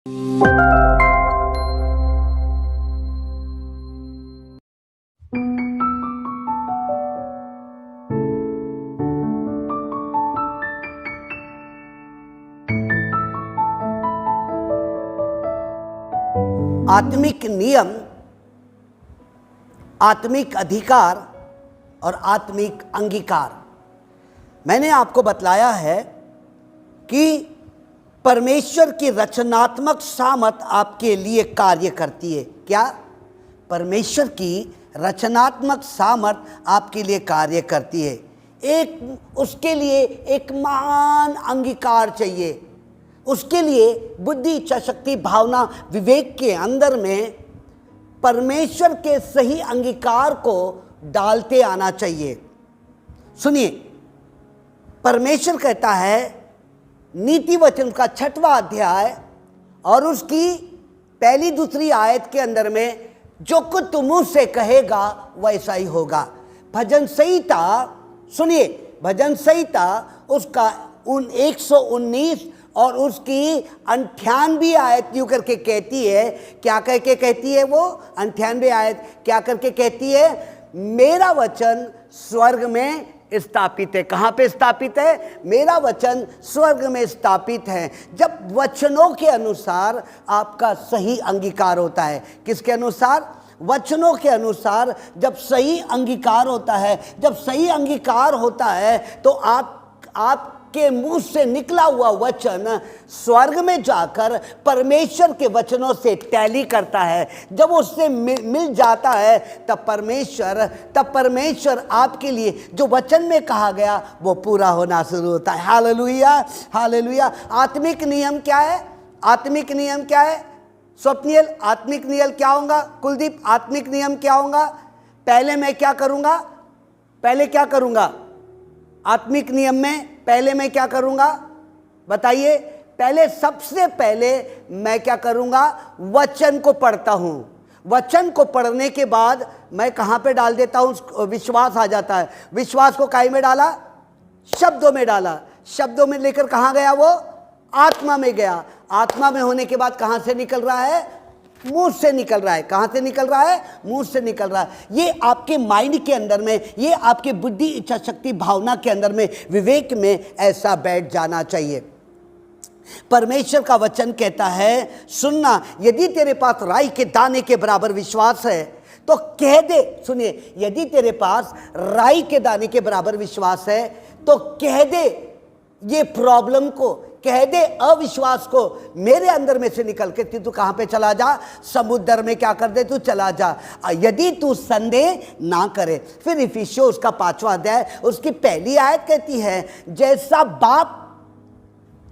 आत्मिक नियम, आत्मिक अधिकार और आत्मिक अंगीकार। मैंने आपको बतलाया है कि परमेश्वर की रचनात्मक सामर्थ आपके लिए कार्य करती है। क्या? परमेश्वर की रचनात्मक सामर्थ आपके लिए कार्य करती है। उसके लिए एक महान अंगीकार चाहिए। उसके लिए बुद्धि, इच्छा शक्ति, भावना, विवेक के अंदर में परमेश्वर के सही अंगीकार को डालते आना चाहिए। सुनिए, परमेश्वर कहता है नीति वचन का 6वां अध्याय और उसकी पहली दूसरी आयत के अंदर में, जो कुछ तुम मुझसे कहेगा वैसा ही होगा। भजन संहिता, सुनिए, भजन संहिता उसका 119 और उसकी 98 आयत यूँ करके कहती है। क्या कह के कहती है वो 98 आयत? क्या करके कहती है? मेरा वचन स्वर्ग में स्थापित है। कहाँ पे स्थापित है? मेरा वचन स्वर्ग में स्थापित है। जब वचनों के अनुसार आपका सही अंगीकार होता है। किसके अनुसार? वचनों के अनुसार जब सही अंगीकार होता है, जब सही अंगीकार होता है तो आपके मुंह से निकला हुआ वचन स्वर्ग में जाकर परमेश्वर के वचनों से टैली करता है। जब उससे मिल जाता है तब परमेश्वर आपके लिए जो वचन में कहा गया वो पूरा होना शुरू होता है। Hallelujah, hallelujah. आत्मिक नियम क्या है? आत्मिक नियम क्या है? स्वप्नियल, आत्मिक नियम क्या होगा? कुलदीप, आत्मिक नियम क्या होगा? पहले मैं क्या करूंगा? पहले क्या करूंगा? आत्मिक नियम में पहले मैं क्या करूंगा? बताइए। पहले, सबसे पहले मैं क्या करूंगा? वचन को पढ़ता हूं। वचन को पढ़ने के बाद मैं कहां पे डाल देता हूं? विश्वास आ जाता है। विश्वास को काय में डाला? शब्दों में डाला। शब्दों में लेकर कहां गया वो? आत्मा में गया। आत्मा में होने के बाद कहां से निकल रहा है? मुंह से निकल रहा है। कहां से निकल रहा है? मुंह से निकल रहा है। ये आपके माइंड के अंदर में, ये आपके बुद्धि, इच्छा शक्ति, भावना के अंदर में, विवेक में ऐसा बैठ जाना चाहिए। परमेश्वर का वचन कहता है, सुनना, यदि तेरे पास राई के दाने के बराबर विश्वास है तो कह दे। सुनिए, यदि तेरे पास राई के दाने के बराबर विश्वास है तो कह दे ये प्रॉब्लम को, कह दे अविश्वास को, मेरे अंदर में से निकल के तू कहां पे चला जा? समुद्र में क्या कर दे? तू चला जा, यदि तू संदेह ना करे। फिर इफिसियों उसका 5वां अध्याय उसकी पहली आयत कहती है, जैसा बाप,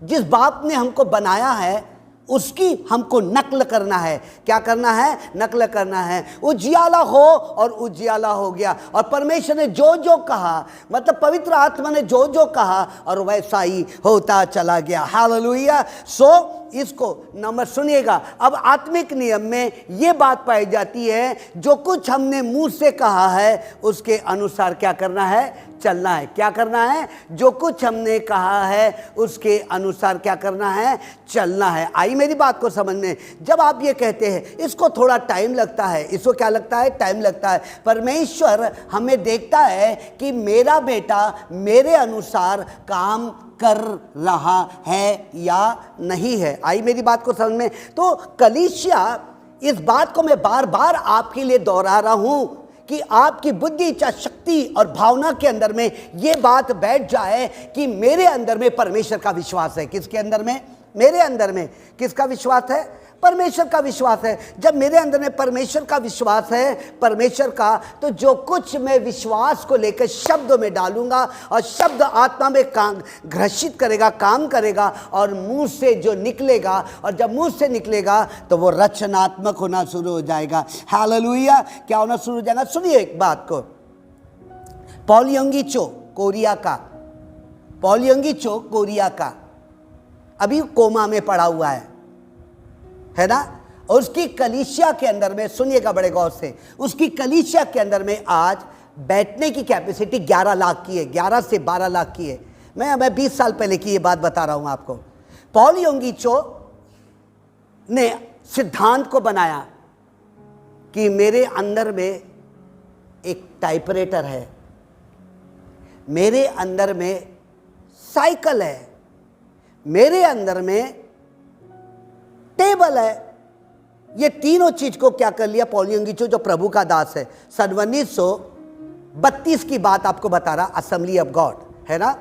जिस बाप ने हमको बनाया है उसकी हमको नकल करना है। क्या करना है? नकल करना है। उजियाला हो और उजियाला हो गया। और परमेश्वर ने जो जो कहा, मतलब पवित्र आत्मा ने जो जो कहा और वैसा ही होता चला गया। हालेलुया। इसको नंबर सुनिएगा। अब आत्मिक नियम में ये बात पाई जाती है, जो कुछ हमने मुंह से कहा है उसके अनुसार क्या करना है? चलना है। क्या करना है? जो कुछ हमने कहा है उसके अनुसार क्या करना है? चलना है। आई मेरी बात को समझ में? जब आप ये कहते हैं, इसको थोड़ा टाइम लगता है। इसको क्या लगता है? टाइम लगता है। परमेश्वर हमें देखता है कि मेरा बेटा मेरे अनुसार काम कर रहा है या नहीं है। आई मेरी बात को समझ में? तो कलीसिया, इस बात को मैं बार बार आपके लिए दोहरा रहा हूं कि आपकी बुद्धि, इच्छा शक्ति और भावना के अंदर में ये बात बैठ जाए कि मेरे अंदर में परमेश्वर का विश्वास है। किसके अंदर में? मेरे अंदर में किसका विश्वास है? परमेश्वर का विश्वास है। जब मेरे अंदर में परमेश्वर का विश्वास है, परमेश्वर का, तो जो कुछ मैं विश्वास को लेकर शब्दों में डालूंगा और शब्द आत्मा में काम घर्षित करेगा, काम करेगा, और मुंह से जो निकलेगा, और जब मुंह से निकलेगा तो वो रचनात्मक होना शुरू हो जाएगा। हालेलुया। क्या होना शुरू हो जाएगा? सुनिए एक बात को। पॉल यंगीचो कोरिया का अभी कोमा में पड़ा हुआ है ना? और उसकी कलीसिया के अंदर में, सुनिएगा बड़े गौर से, उसकी कलीसिया के अंदर में आज बैठने की कैपेसिटी 11 लाख की है। 11 से 12 लाख की है। मैं 20 साल पहले की ये बात बता रहा हूं आपको। पॉल यंगीचो ने सिद्धांत को बनाया कि मेरे अंदर में एक टाइपराइटर है, मेरे अंदर में साइकिल है, मेरे अंदर में टेबल है। ये तीनों चीज को क्या कर लिया पॉल यंगीचो, जो प्रभु का दास है, सन 1932 की बात आपको बता रहा, असेंबली ऑफ गॉड है ना।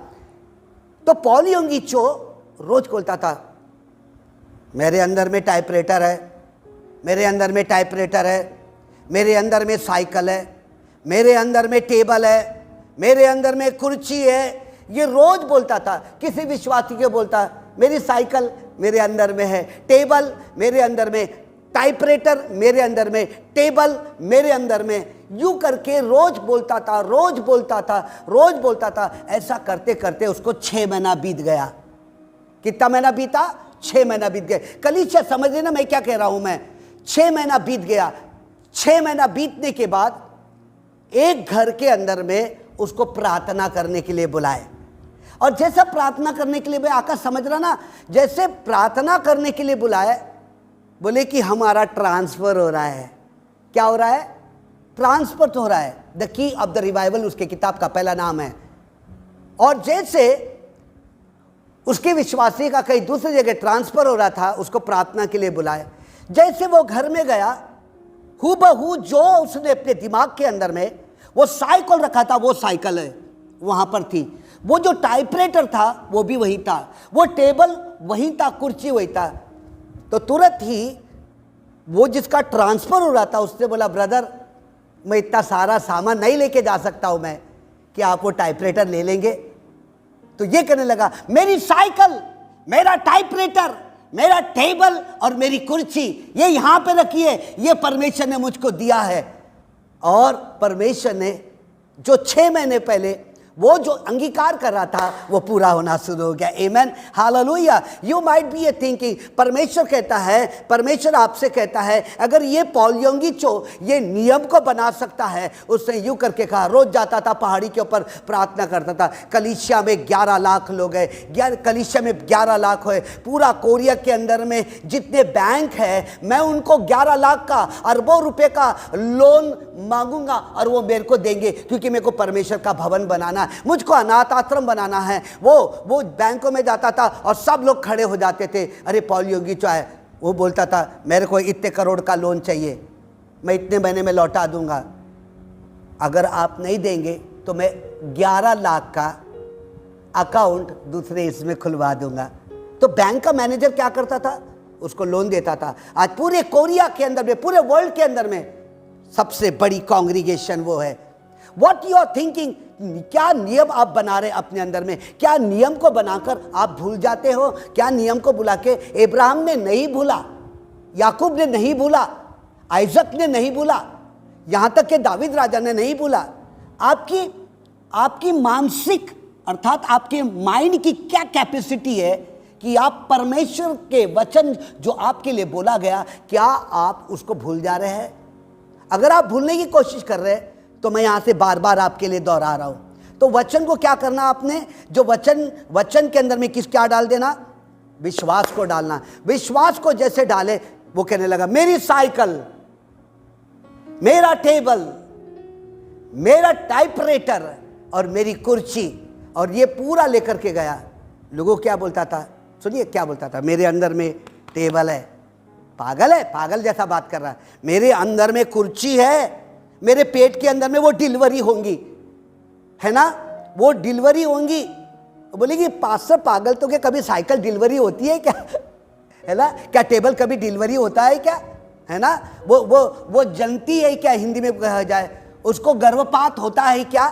तो पॉल यंगीचो रोज बोलता था मेरे अंदर में टाइपराइटर है, मेरे अंदर में टाइपराइटर है, मेरे अंदर में साइकिल है, मेरे अंदर में टेबल है, मेरे अंदर में कुर्सी है। ये रोज बोलता था। किसी विश्वासी को बोलता मेरी साइकिल मेरे अंदर में है, टेबल मेरे अंदर में, टाइपराइटर मेरे अंदर में, टेबल मेरे अंदर में, यूं करके रोज बोलता था, रोज बोलता था, रोज बोलता था। ऐसा करते करते उसको 6 महीना बीत गया। कितना महीना बीता? 6 महीना बीत गए। कलीसिया समझ लेना मैं क्या कह रहा हूं। मैं 6 महीना बीत गया। 6 महीना बीतने के बाद एक घर के अंदर में उसको प्रार्थना करने के लिए बुलाए। और जैसा प्रार्थना करने के लिए भाई आका समझ रहा ना, जैसे प्रार्थना करने के लिए बुलाए, बोले कि हमारा ट्रांसफर हो रहा है। क्या हो रहा है? ट्रांसफर हो रहा है। The key of the revival उसके किताब का पहला नाम है। और जैसे उसके विश्वासी का कहीं दूसरी जगह ट्रांसफर हो रहा था, उसको प्रार्थना के लिए बुलाए। जैसे वो घर में गया, हूबहू जो उसने अपने दिमाग के अंदर में वो साइकिल रखा था, वो साइकिल है वहां पर थी। वो जो टाइपराइटर था वो भी वही था, वो टेबल वही था, कुर्सी वही था। तो तुरंत ही वो जिसका ट्रांसफर हो रहा था उसने बोला ब्रदर मैं इतना सारा सामान नहीं लेके जा सकता हूं मैं, कि आप वो टाइपराइटर ले लेंगे? तो ये कहने लगा मेरी साइकिल, मेरा टाइपराइटर, मेरा टेबल और मेरी कुर्सी ये यहां पे रखी है, ये परमेश्वर ने मुझको दिया है। और परमेश्वर ने जो 6 महीने पहले वो जो अंगीकार कर रहा था वो पूरा होना शुरू हो गया। Amen, hallelujah. You might be a thinking, परमेश्वर कहता है, परमेश्वर आपसे कहता है, अगर ये पॉल यंगीचो ये नियम को बना सकता है। उसने यूं करके कहा, रोज जाता था पहाड़ी के ऊपर प्रार्थना करता था। कलीसिया में 11 लाख लोग हैं, कलीसिया में 11 लाख है। पूरा कोरिया के अंदर में जितने बैंक है, मैं उनको 11 लाख का, अरबों रुपए का लोन मांगूंगा और वो मेरे को देंगे, क्योंकि मेरे को परमेश्वर का भवन बनाना, मुझको अनाथ आश्रम बनाना है। वो बैंकों में जाता था और सब लोग खड़े हो जाते थे। अरे पॉल यंगीचो है, वो बोलता था मेरे को इतने करोड़ का लोन चाहिए, मैं इतने महीने में लौटा दूंगा, अगर आप नहीं देंगे तो मैं 11 लाख का अकाउंट दूसरे इसमें खुलवा दूंगा। तो बैंक का मैनेजर क्या करता था? उसको लोन देता था। आज पूरे कोरिया के अंदर में, पूरे वर्ल्ड के अंदर में सबसे बड़ी कांग्रीगेशन वो है। What you are thinking? क्या नियम आप बना रहे अपने अंदर में? क्या नियम को बनाकर आप भूल जाते हो? क्या नियम को बुला के? इब्राहिम ने नहीं भूला, याकूब ने नहीं भूला, आइजक ने नहीं भूला, यहां तक कि दावीद राजा ने नहीं भूला। आपकी मानसिक अर्थात आपके माइंड की क्या कैपेसिटी है कि आप परमेश्वर के वचन जो आपके लिए बोला गया, क्या आप उसको भूल जा रहे हैं? अगर आप भूलने की कोशिश कर रहे हैं तो मैं यहां से बार बार आपके लिए दोहरा रहा हूं। तो वचन को क्या करना आपने? जो वचन के अंदर में क्या डाल देना? विश्वास को डालना। विश्वास को जैसे डाले, वो कहने लगा मेरी साइकिल, मेरा टेबल, मेरा टाइपराइटर और मेरी कुर्सी, और ये पूरा लेकर के गया। लोगों क्या बोलता था? सुनिए क्या बोलता था, मेरे अंदर में टेबल है, पागल है, पागल जैसा बात कर रहा है। मेरे अंदर में कुर्सी है, मेरे पेट के अंदर में वो डिलीवरी होंगी, है ना, वो डिलीवरी होंगी। बोलेगी पास्टर पागल तो क्या, कभी साइकिल डिलीवरी होती है क्या? है ना, क्या टेबल कभी डिलीवरी होता है क्या? है ना, वो जनती है क्या, हिंदी में कहा जाए, उसको गर्भपात होता है क्या?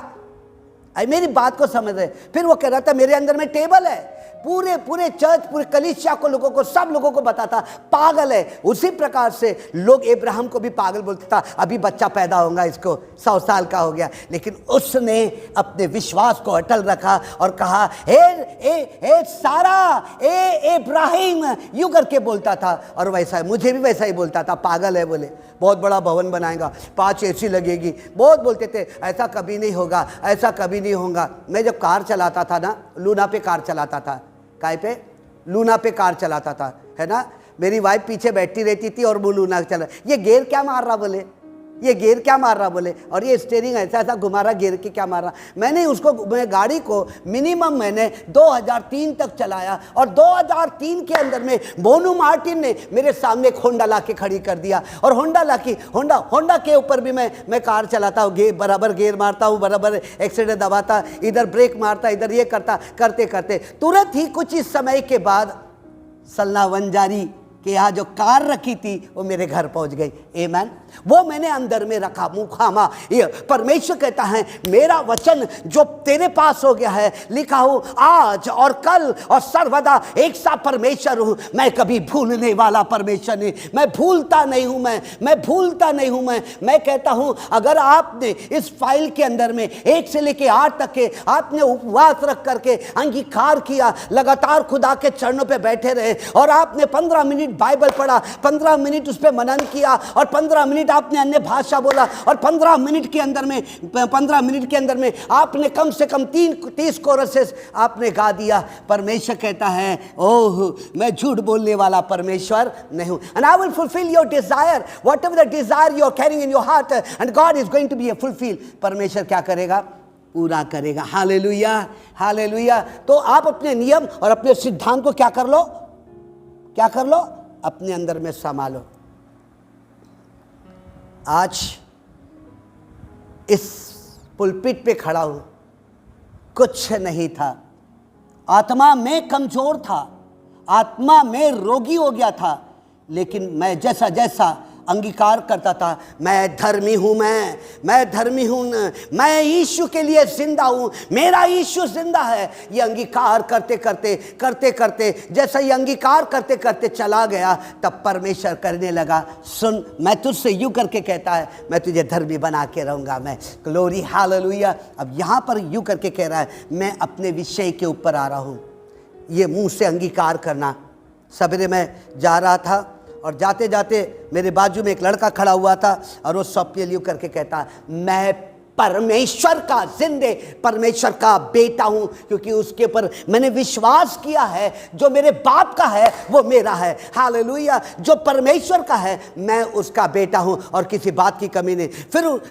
अरे मेरी बात को समझ रहे। फिर वो कह रहा था मेरे अंदर में टेबल है। पूरे चर्च, पूरे कलीसिया को, लोगों को, सब लोगों को बताता पागल है। उसी प्रकार से लोग इब्राहिम को भी पागल बोलते था, अभी बच्चा पैदा होगा, इसको 100 साल का हो गया। लेकिन उसने अपने विश्वास को अटल रखा और कहा ए सारा, ए इब्राहिम, यूं करके बोलता था। और वैसा मुझे भी वैसा ही बोलता था, पागल है बोले, बहुत बड़ा भवन बनाएगा, 5 एसी लगेगी, बहुत बोलते थे, ऐसा कभी नहीं होगा, ऐसा कभी नहीं होगा। मैं जब कार चलाता था ना, लूना पे कार चलाता था, काय पे, लूना पे कार चलाता था, है ना, मेरी वाइफ पीछे बैठी रहती थी और बोलू ना चला, ये गेयर क्या मार रहा बोले, ये गेयर क्या मार रहा बोले, और ये स्टीयरिंग ऐसा ऐसा घुमा रहा, गेयर के क्या मार रहा। मैं गाड़ी को मिनिमम मैंने 2003 तक चलाया, और 2003 के अंदर में बोनू मार्टिन ने मेरे सामने एक होंडा ला के खड़ी कर दिया, और होंडा के ऊपर भी मैं कार चलाता हूँ, बराबर गेयर मारता हूँ, बराबर एक्सीलेटर दबाता, इधर ब्रेक मारता, इधर ये करते करते तुरंत ही कुछ इस समय के बाद सल्ला वंजारी कि यहाँ जो कार रखी थी वो मेरे घर पहुंच गई। आमेन। वो मैंने अंदर में रखा मुखामा। ये परमेश्वर कहता है मेरा वचन जो तेरे पास हो गया है, लिखा हो आज और कल और सर्वदा एक सा परमेश्वर हूँ, मैं कभी भूलने वाला परमेश्वर नहीं, मैं भूलता नहीं हूँ, मैं भूलता नहीं हूँ। मैं कहता हूँ अगर आपने इस फाइल के अंदर में 1 से लेकर 8 तक के आपने उपवास रख करके अंगीकार किया, लगातार खुदा के चरणों पे बैठे रहे, और आपने 15 मिनट बाइबल पढ़ा, 15 मिनट उस पर मनन किया, और 15 मिनट आपने अन्य भाषा बोला, और 15 मिनट के अंदर में आपने कम से कम 30 कोरसेस आपने गा दिया। परमेश्वर कहता है ओह मैं झूठ बोलने वाला परमेश्वर नहीं हूं। And I will fulfill your desire, whatever the desire you are carrying in your heart, and God is going to be fulfill. परमेश्वर क्या करेगा? पूरा करेगा। Hallelujah, hallelujah. तो आप अपने नियम और अपने सिद्धांत को क्या कर लो? अपने अंदर में संभालो। आज इस पुलपिट पे खड़ा हूं, कुछ नहीं था, आत्मा में कमजोर था, आत्मा में रोगी हो गया था, लेकिन मैं जैसा जैसा अंगीकार करता था मैं धर्मी हूं, मैं धर्मी हूं, मैं यीशु के लिए जिंदा हूं, मेरा यीशु जिंदा है, ये अंगीकार करते करते जैसा ये अंगीकार करते करते चला गया, तब परमेश्वर करने लगा सुन मैं तुझसे यूं करके कहता है मैं तुझे धर्मी बना के रहूंगा। मैं ग्लोरी हालेलुया। अब यहां पर यूं करके कह रहा है मैं अपने विषय के ऊपर आ रहा हूं, ये मुंह से अंगीकार करना। सवेरे मैं जा रहा था और जाते जाते मेरे बाजू में एक लड़का खड़ा हुआ था, और वो सौंपियलियो करके कहता मैं परमेश्वर का जिंदे परमेश्वर का बेटा हूं, क्योंकि उसके ऊपर मैंने विश्वास किया है, जो मेरे बाप का है वो मेरा है। हालेलुया। जो परमेश्वर का है मैं उसका बेटा हूं, और किसी बात की कमी नहीं।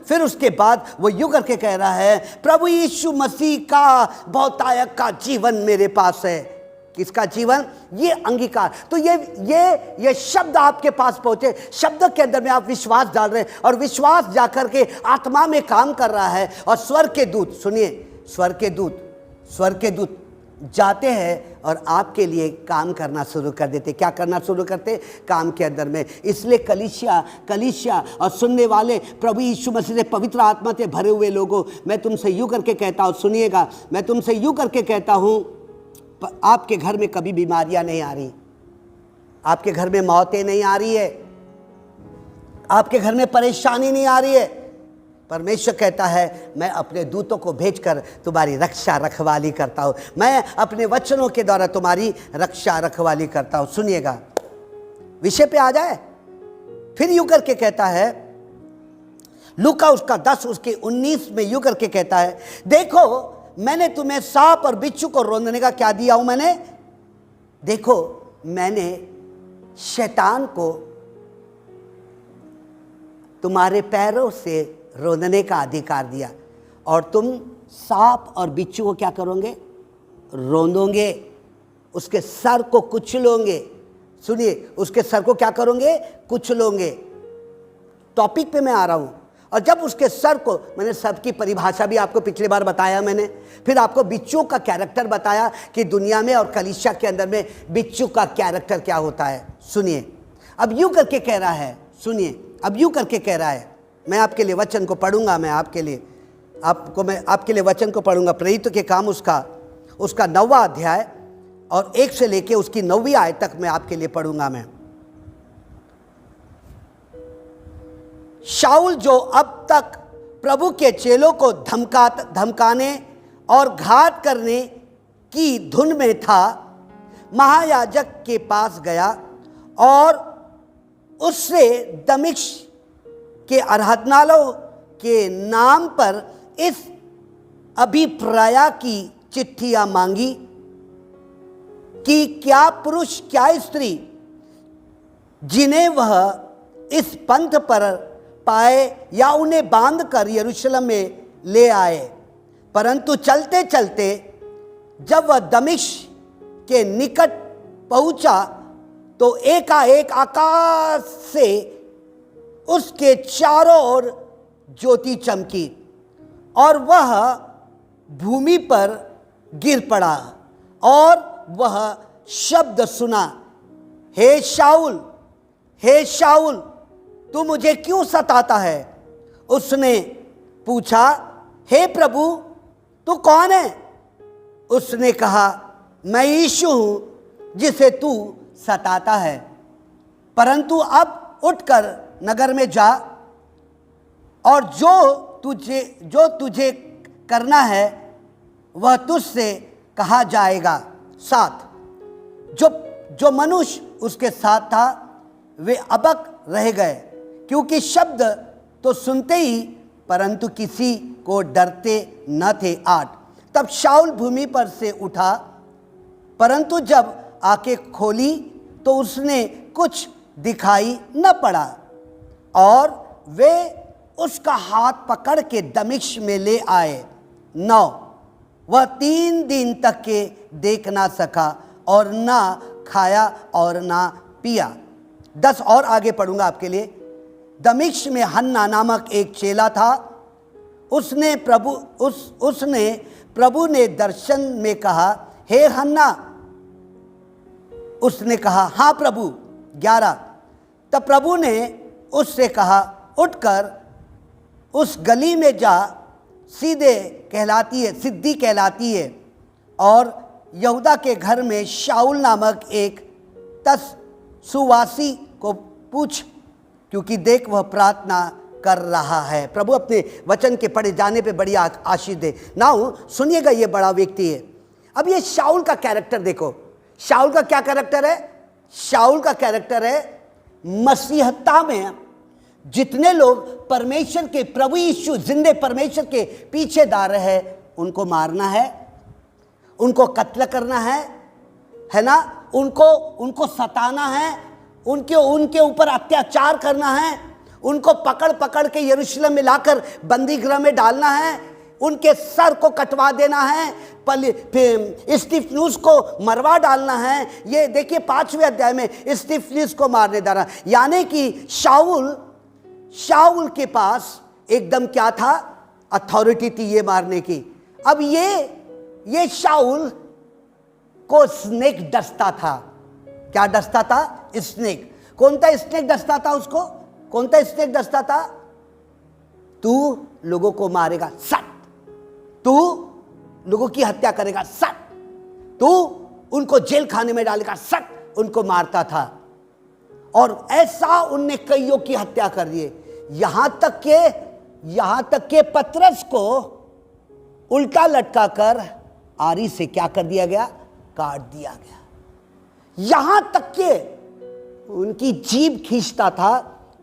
फिर उसके बाद वो यूं करके कह रहा है प्रभु यीशु मसीह का बहुतायक का जीवन मेरे पास है। किसका जीवन? ये अंगीकार। तो ये शब्द आपके पास पहुंचे, शब्द के अंदर में आप विश्वास डाल रहे हैं, और विश्वास जाकर के आत्मा में काम कर रहा है, और स्वर के दूत, सुनिए, स्वर के दूत जाते हैं और आपके लिए काम करना शुरू कर देते। क्या करना शुरू करते? काम के अंदर में। इसलिए कलीसिया और सुनने वाले प्रभु यीशु मसीह से पवित्र आत्मा से भरे हुए लोगों, मैं तुमसे यूं करके कहता हूं, सुनिएगा, मैं तुमसे यूं करके कहता हूं, आपके घर में कभी बीमारियां नहीं आ रही, आपके घर में मौतें नहीं आ रही है, आपके घर में परेशानी नहीं आ रही है। परमेश्वर कहता है मैं अपने दूतों को भेजकर तुम्हारी रक्षा रखवाली करता हूं, मैं अपने वचनों के द्वारा तुम्हारी रक्षा रखवाली करता हूं। सुनिएगा, विषय पे आ जाए। फिर यूं करके कहता है, लूका उसका 10 उसके 19 में यूं करके कहता है देखो मैंने तुम्हें सांप और बिच्छू को रौंदने का क्या दिया हूं? देखो मैंने शैतान को तुम्हारे पैरों से रौंदने का अधिकार दिया, और तुम सांप और बिच्छू को क्या करोगे? रौंदोगे, उसके सर को कुचलोगे। सुनिए, उसके सर को क्या करोगे? कुचलोगे। टॉपिक पे मैं आ रहा हूं। और जब उसके सर को, मैंने सब की परिभाषा भी आपको पिछली बार बताया मैंने, फिर आपको बिच्छू का कैरेक्टर बताया कि दुनिया में और कलीसिया के अंदर में बिच्छू का कैरेक्टर क्या होता है। सुनिए, अब यूं करके कह रहा है, सुनिए, अब यूं करके कह रहा है, मैं आपके लिए वचन को पढ़ूंगा, मैं आपके लिए वचन को पढ़ूंगा। प्रेरित के काम उसका 9वां अध्याय और 1 से लेके उसकी 9वीं आयत तक मैं आपके लिए पढ़ूंगा। मैं शाऊल जो अब तक प्रभु के चेलों को धमकाने और घात करने की धुन में था, महायाजक के पास गया और उससे दमिश्क के आराधनालयों के नाम पर इस अभिप्राय की चिट्ठियां मांगी कि क्या पुरुष क्या स्त्री जिन्हें वह इस पंथ पर पाए या उन्हें बांधकर यरूशलेम में ले आए। परंतु चलते चलते जब वह दमिश्क के निकट पहुंचा तो एकाएक आकाश से उसके चारों ओर ज्योति चमकी और वह भूमि पर गिर पड़ा और वह शब्द सुना, हे शाऊल, हे शाऊल, तू मुझे क्यों सताता है? उसने पूछा, हे प्रभु, तू कौन है? उसने कहा, मैं यीशु हूं जिसे तू सताता है। परंतु अब उठकर नगर में जा और जो तुझे करना है वह तुझसे कहा जाएगा। 7 जो मनुष्य उसके साथ था वे अबक रह गए, क्योंकि शब्द तो सुनते ही परंतु किसी को डरते न थे। 8 तब शाऊल भूमि पर से उठा, परंतु जब आंखें खोली तो उसने कुछ दिखाई न पड़ा और वे उसका हाथ पकड़ के दमिश्क में ले आए। 9 वह 3 दिन तक के देख ना सका और ना खाया और ना पिया। 10 और आगे पढ़ूंगा आपके लिए। दमिश्क में हन्ना नामक एक चेला था। उसने प्रभु ने दर्शन में कहा, हे हन्ना। उसने कहा, हाँ प्रभु। 11 तब प्रभु ने उससे कहा, उठकर उस गली में जा, सिद्धि कहलाती है और यहूदा के घर में शाऊल नामक एक सुवासी को पूछ, क्योंकि देख वह प्रार्थना कर रहा है। प्रभु अपने वचन के पढ़े जाने पे बड़ी आशीष दे। नाउ सुनिएगा, ये बड़ा व्यक्ति है। अब ये शाऊल का कैरेक्टर देखो। शाऊल का क्या कैरेक्टर है? शाऊल का कैरेक्टर है मसीहता में जितने लोग परमेश्वर के, प्रभु यीशु जिंदे परमेश्वर के पीछेदार है, उनको मारना है, उनको कत्ल करना है ना, उनको सताना है, उनके ऊपर अत्याचार करना है, उनको पकड़ पकड़ के यरूशलेम में लाकर बंदी गृह में डालना है, उनके सर को कटवा देना है, स्तिफनुस को मरवा डालना है। ये देखिए 5वें अध्याय में स्तिफनुस को मारने डाला। यानी कि शाऊल के पास एकदम क्या था? अथॉरिटी थी ये मारने की। अब ये शाऊल को स्नेक डसता था। क्या डसता था? स्नेक। कौन सा स्नेक डसता था उसको? कौन सा स्नेक डसता था? तू लोगों को मारेगा, सट। तू लोगों की हत्या करेगा, सट। तू उनको जेल खाने में डालेगा, सट। उनको मारता था और ऐसा उनने कईयों की हत्या कर दिए। यहां तक के पतरस को उल्टा लटका कर आरी से क्या कर दिया गया? काट दिया गया। यहां तक के उनकी जीभ खींचता था,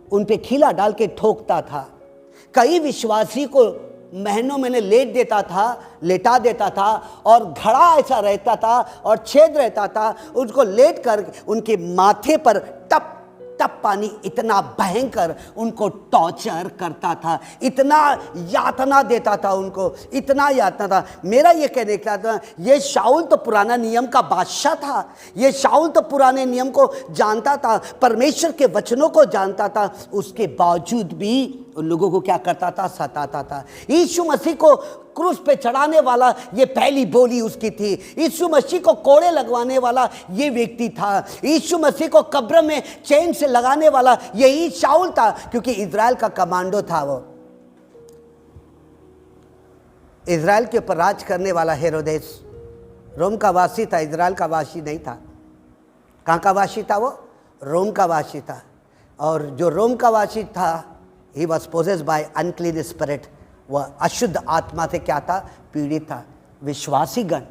उन पे खीला डाल के ठोकता था। कई विश्वासी को महीनों महीने लेटा देता था और घड़ा ऐसा रहता था और छेद रहता था, उसको लेट कर उनके माथे पर टप टप पानी इतना भयंकर उनको टॉर्चर करता था, इतना यातना देता था उनको, इतना यातना था। मेरा ये कहने का था, ये शाऊल तो पुराना नियम का बादशाह था। ये शाऊल तो पुराने नियम को जानता था, परमेश्वर के वचनों को जानता था। उसके बावजूद भी उन लोगों को क्या करता था? सताता था। यीशु मसीह को क्रूस पे चढ़ाने वाला ये पहली बोली उसकी थी। यीशु मसीह को कोड़े लगवाने वाला ये व्यक्ति था। यीशु मसीह को कब्र में चेन से लगाने वाला यही शाऊल था, क्योंकि इजराइल का कमांडो था। वो इजराइल के ऊपर राज करने वाला हेरोदेस रोम का वासी था, इजराइल का वासी नहीं था। कहाँ का वासी था? वो रोम का वासी था। और जो रोम का वासी था, he was possessed by unclean spirit. वह अशुद्ध आत्मा से क्या था? पीड़ित था। विश्वासीगण,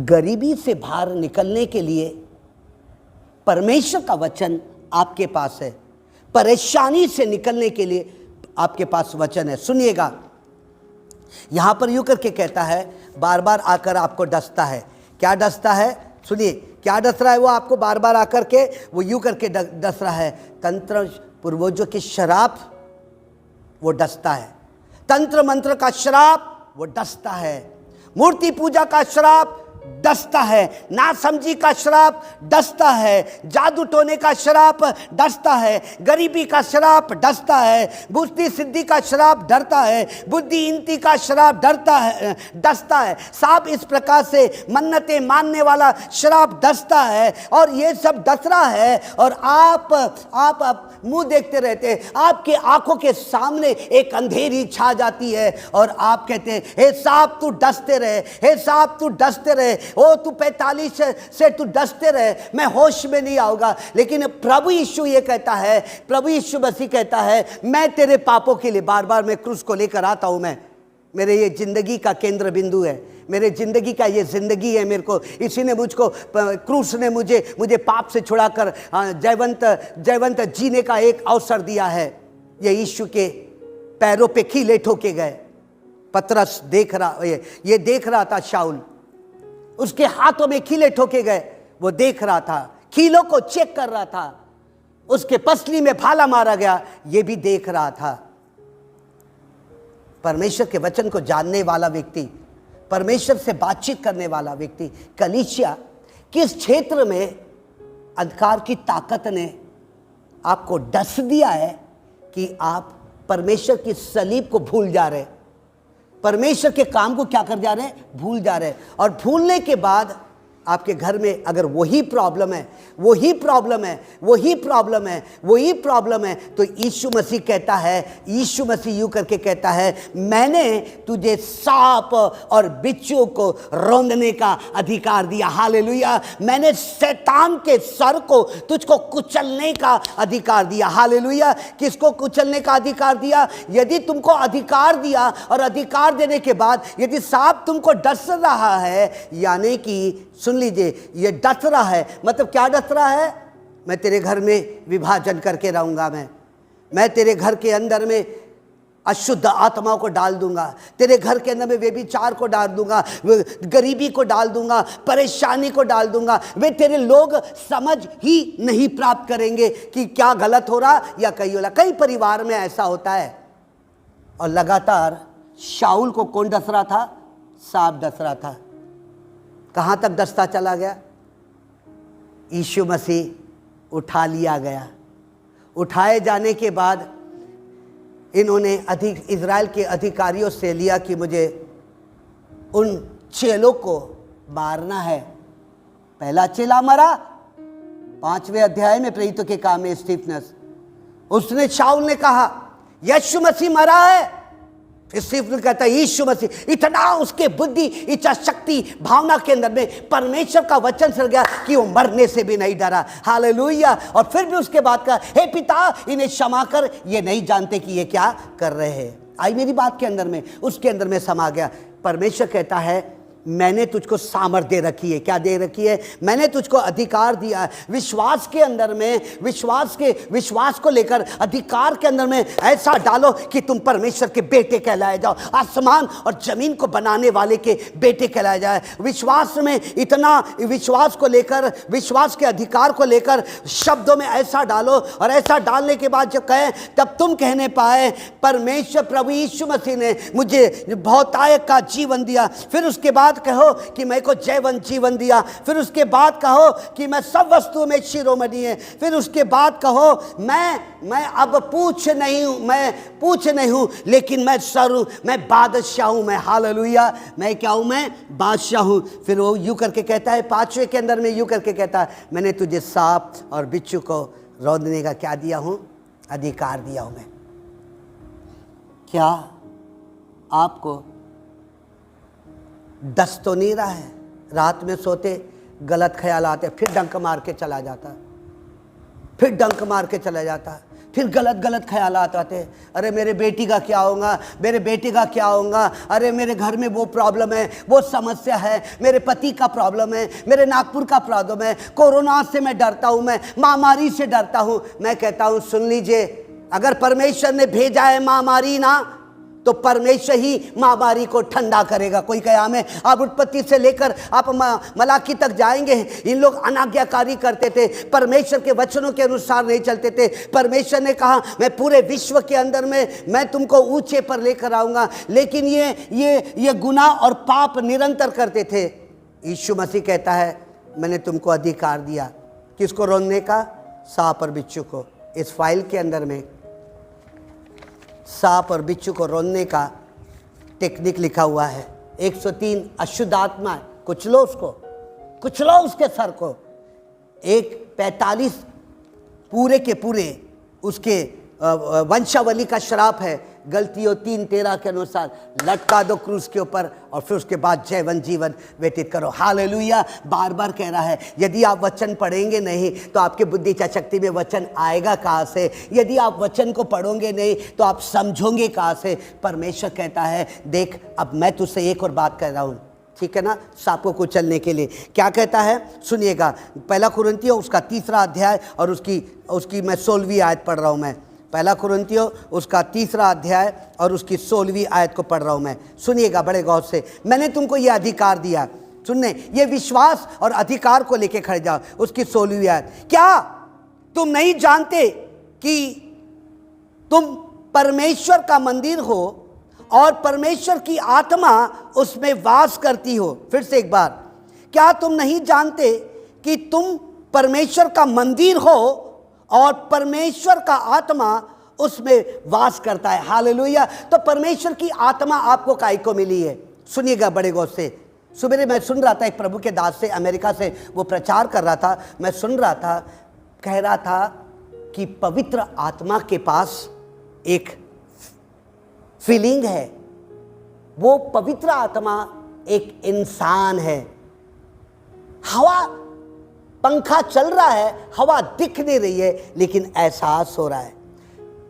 गरीबी से बाहर निकलने के लिए परमेश्वर का वचन आपके पास है। परेशानी से निकलने के लिए आपके पास वचन है। सुनिएगा, यहां पर यूं करके कहता है, बार बार आकर आपको डसता है। क्या डसता है? सुनिए क्या डस रहा है वो आपको बार बार आकर के वो यूं करके डस रहा है। तंत्र पूर्वजों की शराब वो डसता है, तंत्र मंत्र का श्राप वो डसता है, मूर्ति पूजा का श्राप डसता है, नासमझी का श्राप डसता है, जादू टोने का श्राप डसता है, गरीबी का श्राप डसता है, बुद्धि सिद्धि का श्राप डरता है, बुद्धिहीनता का श्राप डसता है। सांप इस प्रकार से मन्नतें मानने वाला श्राप डसता है और ये सब डस रहा है और आप मुंह देखते रहते हैं। आपके आंखों के सामने एक अंधेरी छा जाती है और आप कहते हैं हे सांप तू डसते रहे, हे सांप तू डसते रहे, ओ तू 45 से तू डसते रहे, मैं होश में नहीं आऊंगा। लेकिन प्रभु यीशु ये कहता है, प्रभु यीशु मसीह कहता है मैं तेरे पापों के लिए बार बार मैं क्रूस को लेकर आता हूं। मैं मेरे ये जिंदगी का केंद्र बिंदु है, मेरे जिंदगी का ये जिंदगी है। मेरे को इसी ने मुझको क्रूस ने मुझे पाप से छुड़ाकर जयवंत जीने का एक अवसर दिया है। ये यीशु के पैरों पे कीले ठोके गए। पतरस ये देख रहा था, शाऊल उसके हाथों में कीले ठोके गए, वो देख रहा था, कीलों को चेक कर रहा था, उसके पसली में भाला मारा गया ये भी देख रहा था। परमेश्वर के वचन को जानने वाला व्यक्ति, परमेश्वर से बातचीत करने वाला व्यक्ति, कलीसिया किस क्षेत्र में अंधकार की ताकत ने आपको डस दिया है कि आप परमेश्वर की सलीब को भूल जा रहे, परमेश्वर के काम को क्या कर जा रहे हैं, भूल जा रहे हैं। और भूलने के बाद आपके घर में अगर वही प्रॉब्लम है तो यीशु मसीह कहता है, यीशु मसीह यूं करके कहता है मैंने तुझे सांप और बिच्छू को रौंदने का अधिकार दिया। हालेलुया। मैंने शैतान के सर को तुझको कुचलने का अधिकार दिया। हालेलुया। किसको कुचलने का अधिकार दिया? यदि तुमको अधिकार दिया और अधिकार देने के बाद यदि सांप तुमको डस रहा है, यानी कि सुन लीजिए, ये डस रहा है, मतलब क्या डस रहा है? मैं तेरे घर में विभाजन करके रहूंगा, मैं तेरे घर के अंदर में अशुद्ध आत्माओं को डाल दूंगा, तेरे घर के अंदर में व्यभिचार को डाल दूंगा, गरीबी को डाल दूंगा, परेशानी को डाल दूंगा। वे तेरे लोग समझ ही नहीं प्राप्त करेंगे कि क्या गलत हो रहा या कहीं हो रहा। कई परिवार में ऐसा होता है। और लगातार शाऊल को कौन डस रहा था? सांप डस रहा था। कहाँ तक दस्ता चला गया? यीशु मसीह उठा लिया गया। उठाए जाने के बाद इन्होंने इज़राइल के अधिकारियों से लिया कि मुझे उन चेलों को मारना है। पहला चेला मरा 5वें अध्याय में प्रेरितों के काम में, स्टीफनस। उसने शाऊल ने कहा यीशु मसीह मरा है। स्टीफन कहता है यीशु मसीह, इतना उसके बुद्धि, इच्छा शक्ति, भावना के अंदर में परमेश्वर का वचन सर गया कि वो मरने से भी नहीं डरा। हालेलुया। और फिर भी उसके बाद कहा हे पिता इन्हें क्षमा कर, ये नहीं जानते कि ये क्या कर रहे हैं। आई मेरी बात के अंदर में, उसके अंदर में समा गया। परमेश्वर कहता है मैंने तुझको सामर्थ दे रखी है। क्या दे रखी है? मैंने तुझको अधिकार दिया है। विश्वास के अंदर में, विश्वास को लेकर अधिकार के अंदर में ऐसा डालो कि तुम परमेश्वर के बेटे कहलाए जाओ, आसमान और जमीन को बनाने वाले के बेटे कहलाए जाए। विश्वास में इतना, विश्वास को लेकर, विश्वास के अधिकार को लेकर शब्दों में ऐसा डालो, और ऐसा डालने के बाद जब कहें तब तुम कहने पाए परमेश्वर प्रभु यीशु मसीह ने मुझे बहुतायत का जीवन दिया। फिर उसके बाद कहो कि मैं को जयवंत जीवन दिया। फिर उसके बाद कहो कि मैं सब वस्तुओं में शिरोमणि है। फिर उसके बाद कहो मैं अब पूछ नहीं हूं लेकिन मैं सर हूं, मैं बादशाह हूं, मैं हालेलुया, मैं क्या हूं? मैं बादशाह हूं। फिर वो यूं करके कहता है 5वें के अंदर में यूं करके कहता है मैंने तुझे सांप और बिच्छू को रौंदने का क्या दिया हूं? अधिकार दिया हूं। मैं क्या आपको डस तो नहीं रहा है? रात में सोते गलत ख्याल आते, फिर डंक मार के चला जाता, फिर डंक मार के चला जाता, फिर गलत ख्याल आते। अरे मेरे बेटी का क्या होगा, मेरे बेटे का क्या होगा, अरे मेरे घर में वो प्रॉब्लम है, वो समस्या है, मेरे पति का प्रॉब्लम है, मेरे नागपुर का प्रॉब्लम है, कोरोना से मैं डरता हूँ, मैं महामारी से डरता हूँ। मैं कहता हूँ सुन लीजिए, अगर परमेश्वर ने भेजा है महामारी ना, तो परमेश्वर ही महामारी को ठंडा करेगा। कोई कहा में आप उत्पत्ति से लेकर आप मलाकी तक जाएंगे, इन लोग अनाज्ञाकारी करते थे, परमेश्वर के वचनों के अनुसार नहीं चलते थे। परमेश्वर ने कहा मैं पूरे विश्व के अंदर में मैं तुमको ऊंचे पर लेकर आऊंगा, लेकिन ये गुनाह और पाप निरंतर करते थे। यीशु मसीह कहता है मैंने तुमको अधिकार दिया, किसको रोकने का? सांप और बिच्छू को। इस फाइल के अंदर में सांप और बिच्छू को रोकने का टेक्निक लिखा हुआ है। 103 अशुद्ध आत्मा, कुचलो उसको, कुचलो उसके सर को। 45 पूरे के पूरे उसके वंशावली का श्राप है। गलतियों 3:13 के अनुसार लटका दो क्रूस के ऊपर और फिर उसके बाद जयवंत जीवन व्यतीत करो। हालेलुया। बार बार कह रहा है यदि आप वचन पढ़ेंगे नहीं तो आपके बुद्धि इच्छा शक्ति में वचन आएगा कहाँ से? यदि आप वचन को पढ़ोगे नहीं तो आप समझोगे कहाँ से? परमेश्वर कहता है देख अब मैं तुझसे एक और बात कर रहा हूँ, ठीक है ना, सांपों को चलने के लिए। क्या कहता है सुनिएगा, 1 कुरिन्थियों उसका 3 अध्याय और उसकी मैं 16वीं आयत पढ़ रहा हूँ। मैं 1 कुरिन्थियों उसका 3 अध्याय और उसकी 16वीं आयत को पढ़ रहा हूँ मैं। सुनिएगा बड़े गौर से। मैंने तुमको ये अधिकार दिया, सुनने, ये विश्वास और अधिकार को लेके खड़े जाओ। उसकी 16वीं आयत, क्या तुम नहीं जानते कि तुम परमेश्वर का मंदिर हो और परमेश्वर की आत्मा उसमें वास करती हो? फिर से एक बार, क्या तुम नहीं जानते कि तुम परमेश्वर का मंदिर हो और परमेश्वर का आत्मा उसमें वास करता है? हालेलुया। तो परमेश्वर की आत्मा आपको काहे को मिली है? सुनिएगा बड़े गौर से। सुबह मैं सुन रहा था एक प्रभु के दास से, अमेरिका से वो प्रचार कर रहा था, मैं सुन रहा था, कह रहा था कि पवित्र आत्मा के पास एक फीलिंग है। वो पवित्र आत्मा एक इंसान है। हवा, पंखा चल रहा है, हवा दिख नहीं रही है लेकिन एहसास हो रहा है।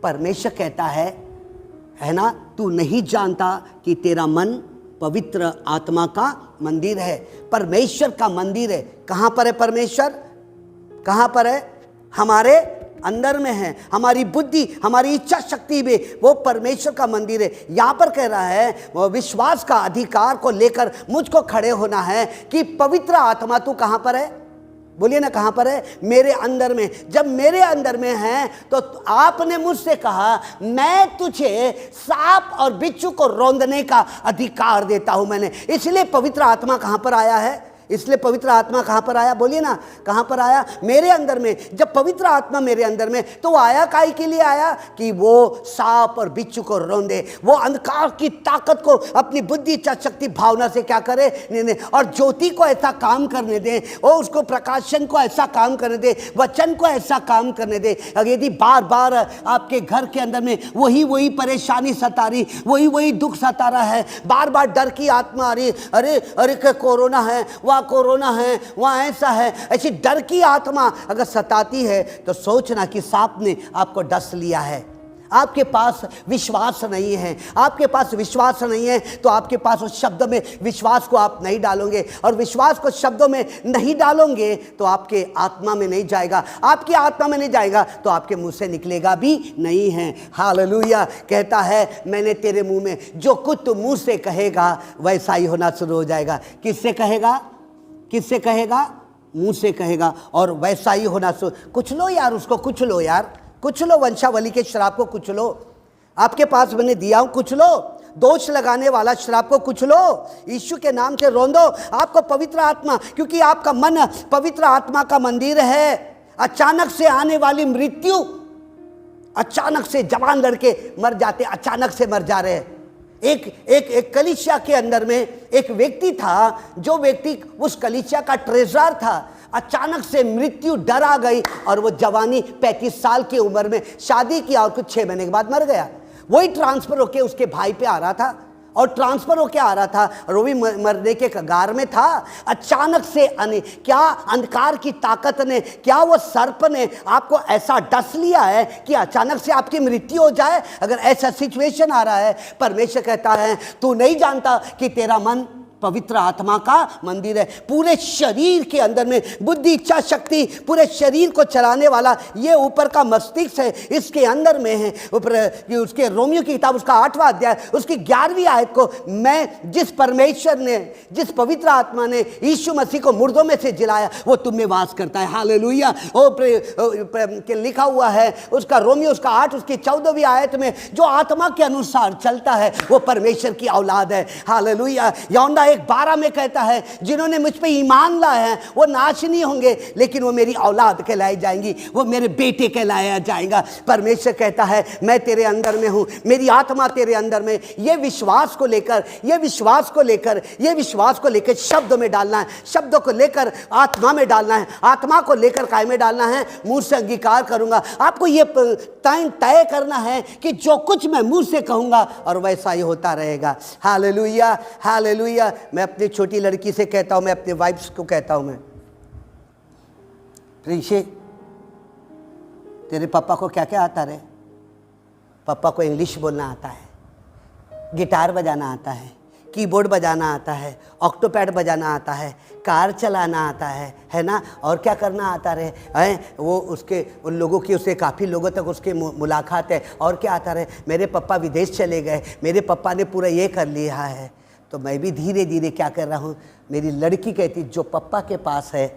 परमेश्वर कहता है ना, तू नहीं जानता कि तेरा मन पवित्र आत्मा का मंदिर है, परमेश्वर का मंदिर है। कहाँ पर है परमेश्वर? कहाँ पर है? हमारे अंदर में है। हमारी बुद्धि, हमारी इच्छा शक्ति में वो परमेश्वर का मंदिर है। यहाँ पर कह रहा है वो विश्वास का अधिकार को लेकर मुझको खड़े होना है कि पवित्र आत्मा तू कहाँ पर है? बोलिए ना, कहाँ पर है? मेरे अंदर में। जब मेरे अंदर में है तो आपने मुझसे कहा मैं तुझे सांप और बिच्छू को रौंदने का अधिकार देता हूं मैंने। इसलिए पवित्र आत्मा कहाँ पर आया है? इसलिए पवित्र आत्मा कहाँ पर आया? बोलिए ना, कहाँ पर आया? मेरे अंदर में। जब पवित्र आत्मा मेरे अंदर में, तो वो आया काहे के लिए आया? कि वो सांप और बिच्छू को रौंदे, वो अंधकार की ताकत को अपनी बुद्धि इच्छा शक्ति भावना से क्या करे, नहीं, और ज्योति को ऐसा काम करने दे, और उसको प्रकाशन को ऐसा काम करने दे, वचन को ऐसा काम करने दे। अगर यदि बार बार आपके घर के अंदर में वही परेशानी सता रही, वही दुख सता रहा है, बार बार डर की आत्मा आ रही, अरे कोरोना है, वहाँ कोरोना है, वहाँ ऐसा है, ऐसी डर की आत्मा अगर सताती है तो सोचना कि सांप ने आपको डस लिया है। आपके पास विश्वास नहीं है, आपके पास विश्वास नहीं है तो आपके पास उस शब्द में विश्वास को आप नहीं डालोगे, और विश्वास को शब्दों में नहीं डालोगे तो आपके आत्मा में नहीं जाएगा, आपकी आत्मा में नहीं जाएगा तो आपके मुंह से निकलेगा भी नहीं है। हालेलुया। कहता है मैंने तेरे मुंह में जो कुछ तू मुंह से कहेगा वैसा ही होना शुरू हो जाएगा। किससे कहेगा? किससे कहेगा? मुंह से कहेगा और वैसा ही होना शुरू। कुछ लो यार, उसको कुछ लो यार, कुछ लो, वंशावली के श्राप को कुछ लो, आपके पास मैंने दिया हूं, कुछ लो, दोष लगाने वाला श्राप को कुछ लो, यीशु के नाम से रोंदो। आपको पवित्र आत्मा, क्योंकि आपका मन पवित्र आत्मा का मंदिर है। अचानक से आने वाली मृत्यु, अचानक से जवान लड़के मर जाते, अचानक से मर जा रहे हैं। एक कलीसिया के अंदर में एक व्यक्ति था, जो व्यक्ति उस कलीसिया का ट्रेजरर था, अचानक से मृत्यु डर आ गई और वो जवानी 35 साल की उम्र में शादी किया और कुछ 6 महीने के बाद मर गया। वही ट्रांसफर होके उसके भाई पे आ रहा था, और ट्रांसफर होके आ रहा था और वो भी मरने के कगार में था। अचानक से क्या अंधकार की ताकत ने, क्या वो सर्प ने आपको ऐसा डस लिया है कि अचानक से आपकी मृत्यु हो जाए? अगर ऐसा सिचुएशन आ रहा है, परमेश्वर कहता है तू नहीं जानता कि तेरा मन पवित्र आत्मा का मंदिर है। पूरे शरीर के अंदर में बुद्धि, इच्छा शक्ति, पूरे शरीर को चलाने वाला ये ऊपर का मस्तिष्क है, इसके अंदर में है। ऊपर उसके रोमियो की किताब उसका 8वां अध्याय उसकी 11वीं आयत को, मैं जिस परमेश्वर ने, जिस पवित्र आत्मा ने यीशु मसीह को मुर्दों में से जिलाया वो तुम में वास करता है। हालेलुया। के लिखा हुआ है उसका रोमियो उसका 8 उसकी 14वीं आयत में, जो आत्मा के अनुसार चलता है वो परमेश्वर की औलाद है। हालेलुया। यूहन्ना 1:12 में कहता है, जिन्होंने मुझ पे ईमान लाया है वो नाश नहीं होंगे, लेकिन वो मेरी औलाद कहलाई जाएंगी, वो मेरे बेटे कहलाया जाएगा। परमेश्वर कहता है मैं तेरे अंदर में हूं, मेरी आत्मा तेरे अंदर में। ये विश्वास को लेकर, ये विश्वास को लेकर, ये विश्वास को लेकर शब्दों में डालना है, शब्दों को लेकर आत्मा में डालना है, आत्मा को लेकर काय में डालना है, मुंह से अंगीकार करूंगा। आपको ये तय करना है कि जो कुछ मैं मुंह से कहूंगा और वैसा ही होता रहेगा। Hallelujah, hallelujah. मैं अपनी छोटी लड़की से कहता हूं, मैं अपने वाइफ्स को कहता हूं, मैं प्रीशे तेरे पापा को क्या क्या आता रे? पापा को इंग्लिश बोलना आता है, गिटार बजाना आता है, कीबोर्ड बजाना आता है, ऑक्टोपैड बजाना आता है, कार चलाना आता है ना, और क्या करना आता रहे हैं वो उसके उन लोगों की, उससे काफ़ी लोगों तक उसके मुलाकात है। और क्या आता रहे, मेरे पापा विदेश चले गए, मेरे पापा ने पूरा ये कर लिया है। तो मैं भी धीरे धीरे क्या कर रहा हूँ, मेरी लड़की कहती जो पापा के पास है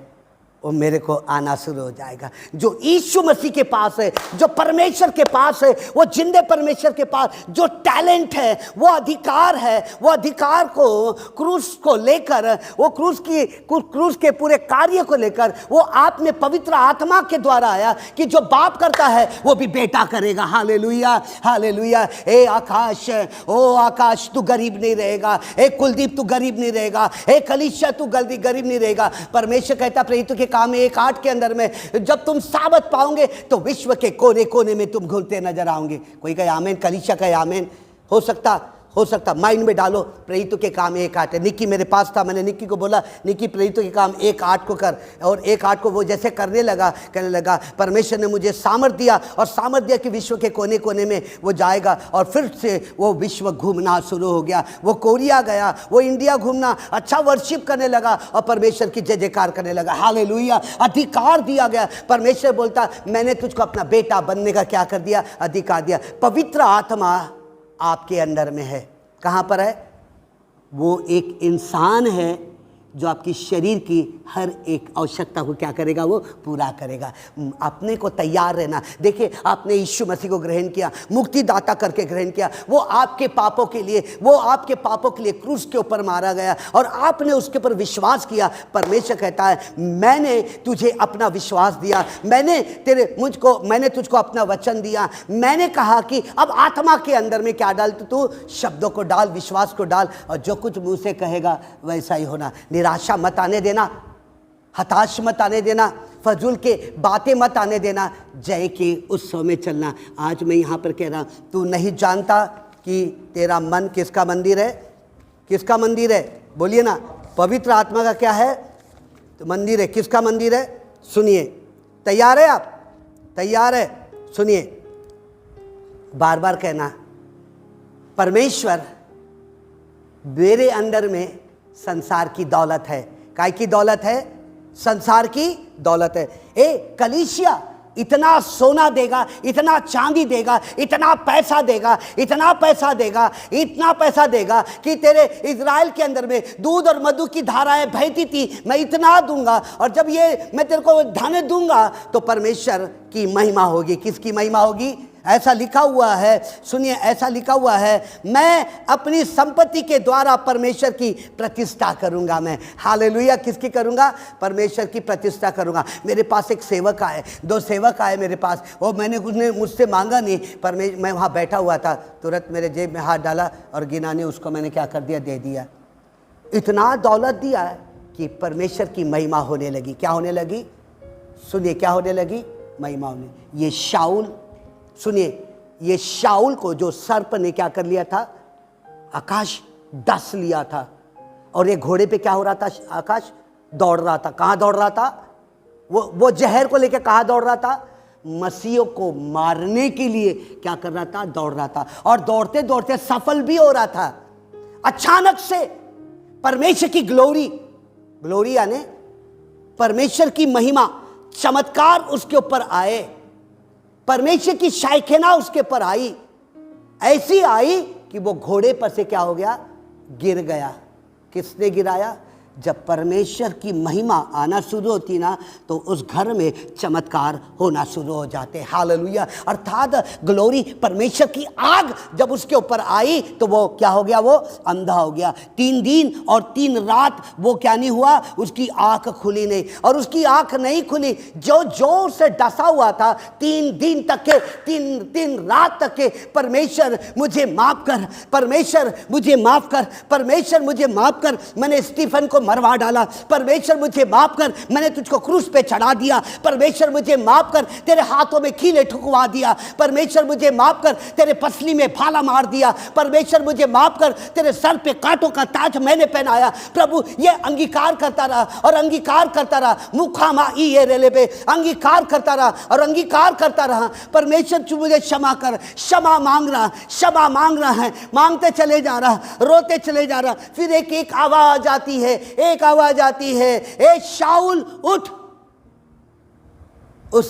वो मेरे को आना शुरू हो जाएगा। जो यीशु मसीह के पास है, जो परमेश्वर के पास है, वो जिंदे परमेश्वर के पास जो टैलेंट है, वो अधिकार है, वो अधिकार को क्रूस को लेकर, वो क्रूस के पूरे कार्य को लेकर वो आप में पवित्र आत्मा के द्वारा आया कि जो बाप करता है वो भी बेटा करेगा। Hallelujah, hallelujah. ए आकाश, ओ आकाश तू गरीब नहीं रहेगा, ए कुलदीप तू गरीब नहीं रहेगा, ए कलीसिया तू गरीब नहीं रहेगा। परमेश्वर कहता प्रेरितों के काम 1:8 के अंदर में, जब तुम साबत पाओगे तो विश्व के कोने कोने में तुम घूमते नजर आओगे। कोई कहे आमेन, कलीसिया कहे आमेन। हो सकता माइंड में डालो, प्रेरितों के काम 1:8 है। निक्की मेरे पास था, मैंने निक्की को बोला निक्की प्रेरितों के काम 1:8 को कर, और 1:8 को वो जैसे करने लगा, कहने लगा परमेश्वर ने मुझे सामर्थ दिया, और सामर्थ दिया कि विश्व के कोने कोने में वो जाएगा। और फिर से वो विश्व घूमना शुरू हो गया, वो कोरिया गया, वो इंडिया घूमना, अच्छा वर्शिप करने लगा और परमेश्वर की जय जयकार करने लगा। हालेलुया। अधिकार दिया गया। परमेश्वर बोलता मैंने तुझको अपना बेटा बनने का क्या कर दिया, अधिकार दिया। पवित्र आत्मा आपके अंदर में है। कहाँ पर है? वो एक इंसान है जो आपकी शरीर की हर एक आवश्यकता को क्या करेगा, वो पूरा करेगा। अपने को तैयार रहना। देखिए आपने यीशु मसीह को ग्रहण किया, मुक्तिदाता करके ग्रहण किया, वो आपके पापों के लिए क्रूस के ऊपर मारा गया और आपने उसके ऊपर विश्वास किया। परमेश्वर कहता है मैंने तुझे अपना विश्वास दिया, मैंने तुझको अपना वचन दिया, मैंने कहा कि अब आत्मा के अंदर में क्या डाल, तू शब्दों को डाल, विश्वास को डाल, और जो कुछ मुंह से कहेगा वैसा ही होना। निराशा मत आने देना, हताश मत आने देना, फजूल के बातें मत आने देना, जय के उत्सव में चलना। आज मैं यहाँ पर कह रहा हूँ, तू नहीं जानता कि तेरा मन किसका मंदिर है? किसका मंदिर है? बोलिए ना। पवित्र आत्मा का क्या है? तो मंदिर है। किसका मंदिर है? सुनिए। तैयार है आप? तैयार है? सुनिए, बार बार कहना, परमेश्वर मेरे अंदर में संसार की दौलत है। काय की दौलत है? संसार की दौलत है। ए कलीसिया इतना सोना देगा, इतना चांदी देगा, इतना पैसा देगा, इतना पैसा देगा, इतना पैसा देगा कि तेरे इज़राइल के अंदर में दूध और मधु की धाराएं बहती थी, मैं इतना दूंगा, और जब ये मैं तेरे को धन दूंगा तो परमेश्वर की महिमा होगी। किसकी महिमा होगी? ऐसा लिखा हुआ है, सुनिए, ऐसा लिखा हुआ है, मैं अपनी संपत्ति के द्वारा परमेश्वर की प्रतिष्ठा करूंगा। मैं हालेलुया। किसकी करूंगा? परमेश्वर की प्रतिष्ठा करूंगा। मेरे पास एक सेवक आए, 2 सेवक आए मेरे पास, वो मैंने उसने मुझसे मांगा नहीं, पर मैं वहाँ बैठा हुआ था, तुरंत मेरे जेब में हाथ डाला और गिना ने उसको मैंने क्या कर दिया, दे दिया। इतना दौलत दिया है कि परमेश्वर की महिमा होने लगी। क्या होने लगी? सुनिए, क्या होने लगी? महिमा होने। ये शाऊल, सुनिए, ये शाऊल को जो सर्प ने क्या कर लिया था? आकाश डस लिया था, और ये घोड़े पे क्या हो रहा था? आकाश दौड़ रहा था। कहाँ दौड़ रहा था? वो जहर को लेकर कहाँ दौड़ रहा था? मसीह को मारने के लिए क्या कर रहा था? दौड़ रहा था, और दौड़ते दौड़ते सफल भी हो रहा था। अचानक से परमेश्वर की ग्लोरी, ग्लोरी यानी परमेश्वर की महिमा, चमत्कार उसके ऊपर आए, परमेश्वर की शायखेना उसके ऊपर आई, ऐसी आई कि वो घोड़े पर से क्या हो गया, गिर गया। किसने गिराया? जब परमेश्वर की महिमा आना शुरू होती ना, तो उस घर में चमत्कार होना शुरू हो जाते। हालेलुया। अर्थात ग्लोरी, परमेश्वर की आग जब उसके ऊपर आई तो वो क्या हो गया, वो अंधा हो गया। 3 दिन और 3 रात वो क्या नहीं हुआ, उसकी आंख खुली नहीं। और उसकी आंख नहीं खुली, जो जोर से डसा हुआ था 3 दिन तक के, 3 रात तक के, परमेश्वर मुझे माफ कर, परमेश्वर मुझे माफ कर, परमेश्वर मुझे माफ कर, मैंने स्टीफन को मरवा डाला, परमेश्वर मुझे माफ कर, मैंने तुझको क्रूस पे चढ़ा दिया, परमेश्वर मुझे माफ कर, तेरे हाथों में कीले ठुकवा दिया, परमेश्वर मुझे माफ कर, तेरे पसली में भाला मार दिया, परमेश्वर मुझे माफ कर, तेरे सर पे कांटों का ताज मैंने पहनाया। प्रभु ये अंगीकार करता रहा और अंगीकार करता रहा, मुखामा ये रेले पे अंगीकार करता रहा और अंगीकार करता रहा। परमेश्वर तू मुझे क्षमा कर, क्षमा मांग रहा, क्षमा मांग रहा है, मांगते चले जा रहा, रोते चले जा रहा। फिर एक आवाज आती है, एक आवाज आती है, ए शाऊल उठ, उस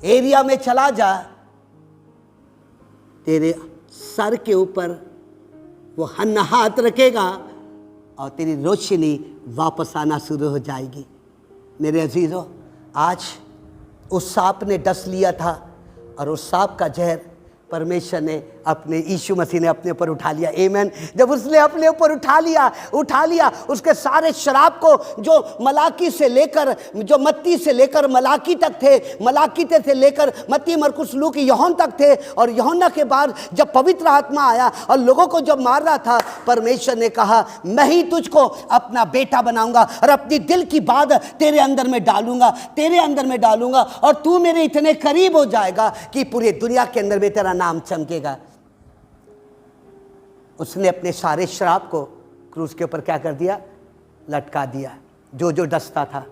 एरिया में चला जा, तेरे सर के ऊपर वो हाथ रखेगा और तेरी रोशनी वापस आना शुरू हो जाएगी। मेरे अजीजों, आज उस सांप ने डस लिया था और उस सांप का जहर परमेश्वर ने अपने, यीशु मसीह ने अपने ऊपर उठा लिया। आमीन। जब उसने अपने ऊपर उठा लिया उसके सारे शराब को, जो मलाकी से लेकर, जो मत्ती से लेकर मलाकी तक थे, मलाकी से लेकर मत्ती, मरकुस, लूक, यूहन्ना तक थे, और यूहन्ना के बाद जब पवित्र आत्मा आया और लोगों को जब मार रहा था, परमेश्वर ने कहा मैं ही तुझको अपना बेटा बनाऊंगा और अपनी दिल की बात तेरे अंदर में डालूंगा, तेरे अंदर में डालूंगा, और तू मेरे इतने करीब हो जाएगा कि पूरी दुनिया के अंदर में तेरा नाम चमकेगा। उसने अपने सारे शराब को क्रूस के ऊपर क्या कर दिया, लटका दिया, जो जो डसता था।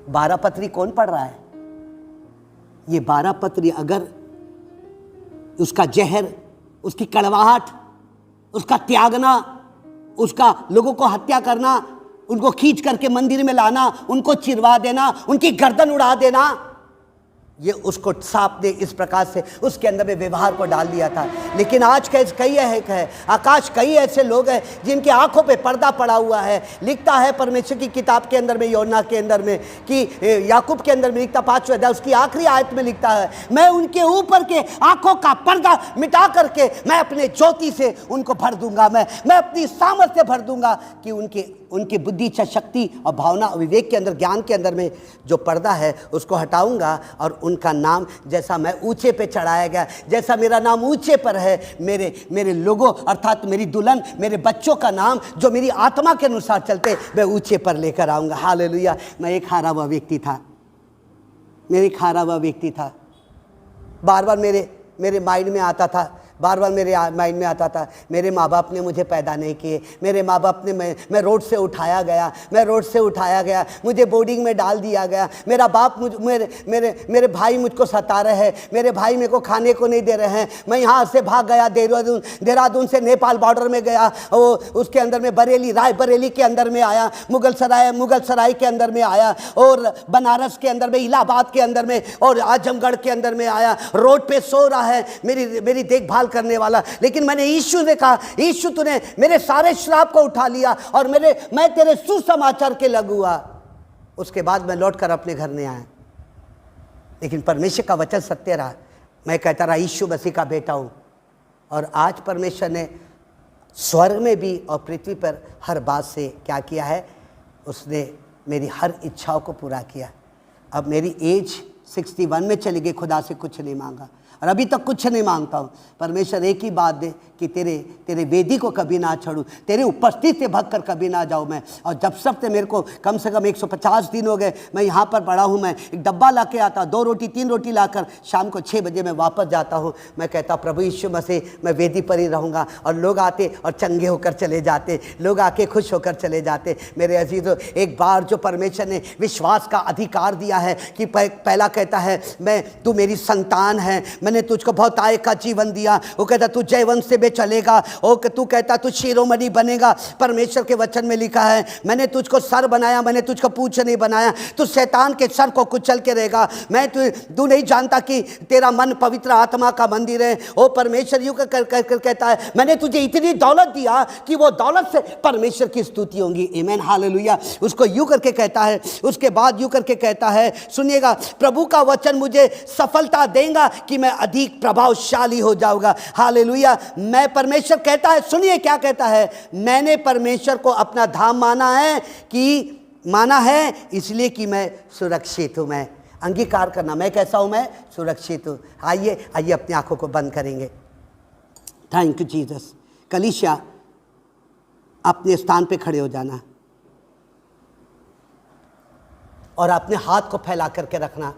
12 पत्री कौन पढ़ रहा है? ये 12 पत्री अगर उसका जहर, उसकी कड़वाहट, उसका त्यागना, उसका लोगों को हत्या करना, उनको खींच करके मंदिर में लाना, उनको चिरवा देना, उनकी गर्दन उड़ा देना, ये उसको सांप ने इस प्रकार से उसके अंदर में व्यवहार को डाल दिया था। लेकिन आज कई है आकाश, कई ऐसे लोग हैं जिनकी आंखों पे पर्दा पड़ा हुआ है। लिखता है परमेश्वर की किताब के अंदर में, यूहन्ना के अंदर में, कि याकूब के अंदर में लिखता, 5वें अध्याय उसकी आखिरी आयत में लिखता है, मैं उनके ऊपर के आंखों का पर्दा मिटा करके मैं अपने ज्योति से उनको भर दूंगा, मैं अपनी सामर्थ्य भर दूंगा, कि उनकी बुद्धि, इच्छा शक्ति और भावना, विवेक के अंदर, ज्ञान के अंदर में जो पर्दा है उसको हटाऊंगा, और उनका नाम जैसा मैं ऊंचे पे चढ़ाया गया, जैसा मेरा नाम ऊंचे पर है, मेरे लोगों अर्थात मेरी दुल्हन, मेरे बच्चों का नाम जो मेरी आत्मा के अनुसार चलते, मैं ऊंचे पर लेकर आऊंगा। हालेलुया। मैं एक हारा हुआ व्यक्ति था, बार बार मेरे माइंड में आता था, मेरे माँ बाप ने मुझे पैदा नहीं किए, मेरे माँ बाप ने, मैं रोड से उठाया गया, मुझे बोर्डिंग में डाल दिया गया, मेरा बाप मेरे भाई मुझको सता रहे हैं, मेरे भाई मेरे को खाने को नहीं दे रहे हैं, मैं यहाँ से भाग गया, देहरादून से नेपाल बॉर्डर में गया, वो उसके अंदर में रायबरेली के अंदर में आया, मुगल सराय के अंदर में आया, और बनारस के अंदर में, इलाहाबाद के अंदर में, और आजमगढ़ के अंदर में आया। रोड पे सो रहा है मेरी देखभाल करने वाला, लेकिन मैंने यीशु ने कहा, यीशु तूने मेरे सारे श्राप को उठा लिया और मैं तेरे सुसमाचार के लग हुआ। उसके बाद मैं लौटकर अपने घर नहीं आया, लेकिन परमेश्वर का वचन सत्य रहा। मैं कहता रहा यीशु मसीह का बेटा हूं, और आज परमेश्वर ने स्वर्ग में भी और पृथ्वी पर हर बात से क्या किया है, उसने मेरी हर इच्छाओं को पूरा किया। अब मेरी एज 61 में चली गई, खुदा से कुछ नहीं मांगा और अभी तक कुछ नहीं मांगता हूँ। परमेश्वर एक ही बात दे कि तेरे वेदी को कभी ना छोड़ूं, तेरे उपस्थिति से भग कर कभी ना जाऊँ मैं। और जब सब से मेरे को कम से कम 150 दिन हो गए मैं यहाँ पर पड़ा हूँ, मैं एक डब्बा ला के आता, 2 रोटी 3 रोटी लाकर शाम को 6 बजे मैं वापस जाता हूँ। मैं कहता प्रभु यीशु मसीह मैं वेदी पर ही रहूँगा, और लोग आते और चंगे होकर चले जाते, लोग आके खुश होकर चले जाते। मेरे अजीजों, एक बार जो परमेश्वर ने विश्वास का अधिकार दिया है कि पहला कहता है तू मेरी संतान है, मैंने तुझको बहुत आय का जीवन दिया। वो कहता तू जयवंश में चलेगा। ओ तू कहता तू शिरोमणि बनेगा। परमेश्वर के वचन में लिखा है मैंने तुझको सर बनाया, मैंने तुझको पूंछ नहीं बनाया। तू शैतान के सर को कुचल के रहेगा। मैं तू नहीं जानता कि तेरा मन पवित्र आत्मा का मंदिर है। ओ परमेश्वर यूं कर कहता है मैंने तुझे इतनी दौलत दिया कि वो दौलत से परमेश्वर की स्तुति होगी। आमीन, हालेलुया। उसको यूं करके कहता है, उसके बाद यूं करके कहता है, सुनिएगा, प्रभु का वचन मुझे सफलता देगा कि मैं अधिक प्रभावशाली हो जाऊंगा। हालेलुया। मैं परमेश्वर कहता है, सुनिए क्या कहता है, मैंने परमेश्वर को अपना धाम माना है इसलिए कि मैं सुरक्षित हूं। मैं अंगीकार करना, मैं कैसा हूं, मैं सुरक्षित हूं। आइए अपनी आंखों को बंद करेंगे। Thank you Jesus. कलीसिया अपने स्थान पे खड़े हो जाना और अपने हाथ को फैला करके रखना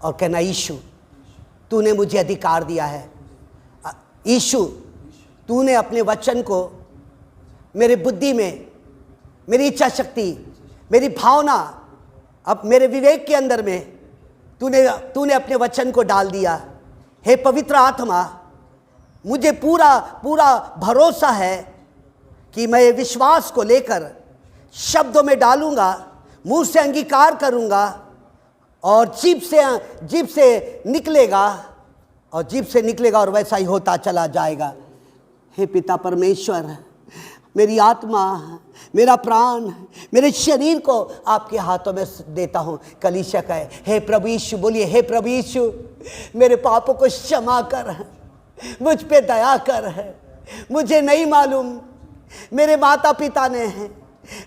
और कहना यीशु तूने मुझे अधिकार दिया है। यीशु तूने अपने वचन को मेरे बुद्धि में, मेरी इच्छा शक्ति, मेरी भावना, अब मेरे विवेक के अंदर में तूने अपने वचन को डाल दिया। हे पवित्र आत्मा, मुझे पूरा भरोसा है कि मैं ये विश्वास को लेकर शब्दों में डालूंगा, मुंह से अंगीकार करूंगा और जीभ से निकलेगा और वैसा ही होता चला जाएगा। हे पिता परमेश्वर, मेरी आत्मा, मेरा प्राण, मेरे शरीर को आपके हाथों में देता हूँ। कलीसिया कहे हे प्रभु यीशु, बोलिए हे प्रभु यीशु, मेरे पापों को क्षमा कर, मुझ पे दया कर। मुझे नहीं मालूम, मेरे माता पिता ने,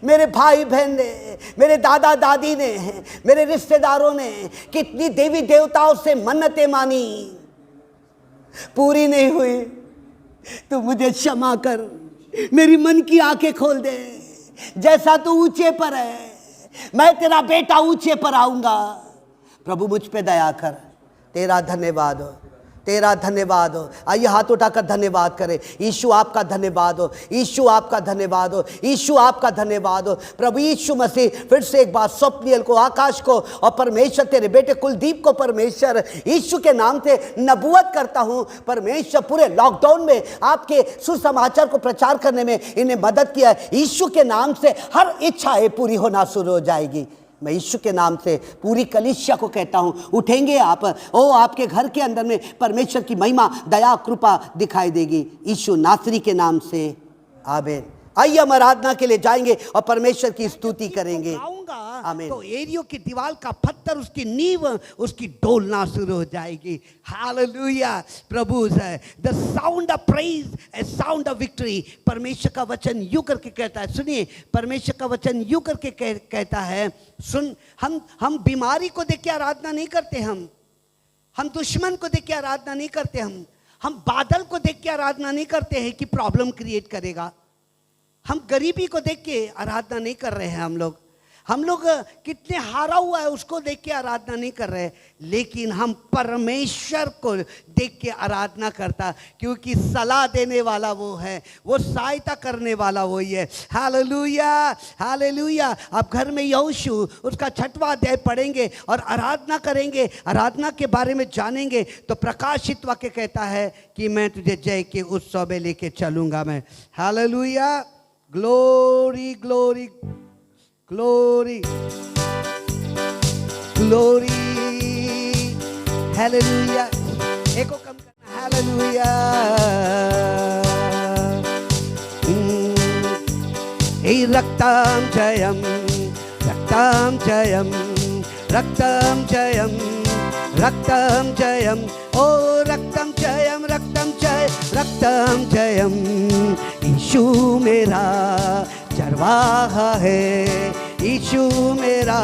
मेरे भाई बहन ने, मेरे दादा दादी ने, मेरे रिश्तेदारों ने कितनी देवी देवताओं से मन्नतें मानी, पूरी नहीं हुई। तू मुझे क्षमा कर, मेरी मन की आंखें खोल दे। जैसा तू ऊंचे पर है, मैं तेरा बेटा ऊंचे पर आऊंगा। प्रभु मुझ पे दया कर। तेरा धन्यवाद हो, तेरा धन्यवाद हो। आइए हाथ उठाकर धन्यवाद करें। यीशु आपका धन्यवाद हो, यीशु आपका धन्यवाद हो, यीशु आपका धन्यवाद हो। प्रभु यीशु मसीह, फिर से एक बार स्वप्नियल को, आकाश को और परमेश्वर तेरे बेटे कुलदीप को परमेश्वर यीशु के नाम से नबूवत करता हूँ। परमेश्वर पूरे लॉकडाउन में आपके सुसमाचार को प्रचार करने में इन्हें मदद किया है। यीशु के नाम से हर इच्छाएं पूरी होना शुरू हो जाएगी। मैं यीशु के नाम से पूरी कलीसिया को कहता हूँ, उठेंगे आप, आपके घर के अंदर में परमेश्वर की महिमा, दया, कृपा दिखाई देगी। यीशु नासरी के नाम से आमीन। आइए हम आराधना के लिए जाएंगे और परमेश्वर की स्तुति करेंगे। आमीन। तो एरियो की दीवार का पत्थर, उसकी नींव, उसकी डोलना शुरू हो जाएगी। हालेलुया। प्रभु है the sound of praise, A sound of victory. परमेश्वर का वचन यूं करके कहता है, सुनिए, परमेश्वर का वचन यूं करके कहता है, सुन, हम बीमारी को देख के आराधना नहीं करते, हम दुश्मन को देख के आराधना नहीं करते, हम बादल को देख के आराधना नहीं करते हैं कि प्रॉब्लम क्रिएट करेगा। हम गरीबी को देख के आराधना नहीं कर रहे हैं। हम लोग कितने हारा हुआ है उसको देख के आराधना नहीं कर रहे, लेकिन हम परमेश्वर को देख के आराधना करता, क्योंकि सलाह देने वाला वो है, वो सहायता करने वाला वही है। Hallelujah, hallelujah. आप घर में यहोशू उसका 6वां अध्याय पढ़ेंगे और आराधना करेंगे, आराधना के बारे में जानेंगे, तो प्रकाशित वाक्य कहता है कि मैं तुझे जय के उत्सव में लेके चलूंगा मैं। Hallelujah. Glory glory glory glory. Hallelujah. एको कम करना। हालेलुया। रक्तम जयम, रक्तम जयम, रक्तम जयम, रक्तम जयम, ओ रक्तम जयम, रक्तम जय, रक्तम जयम। यीशु मेरा चरवाहा है, यीशु मेरा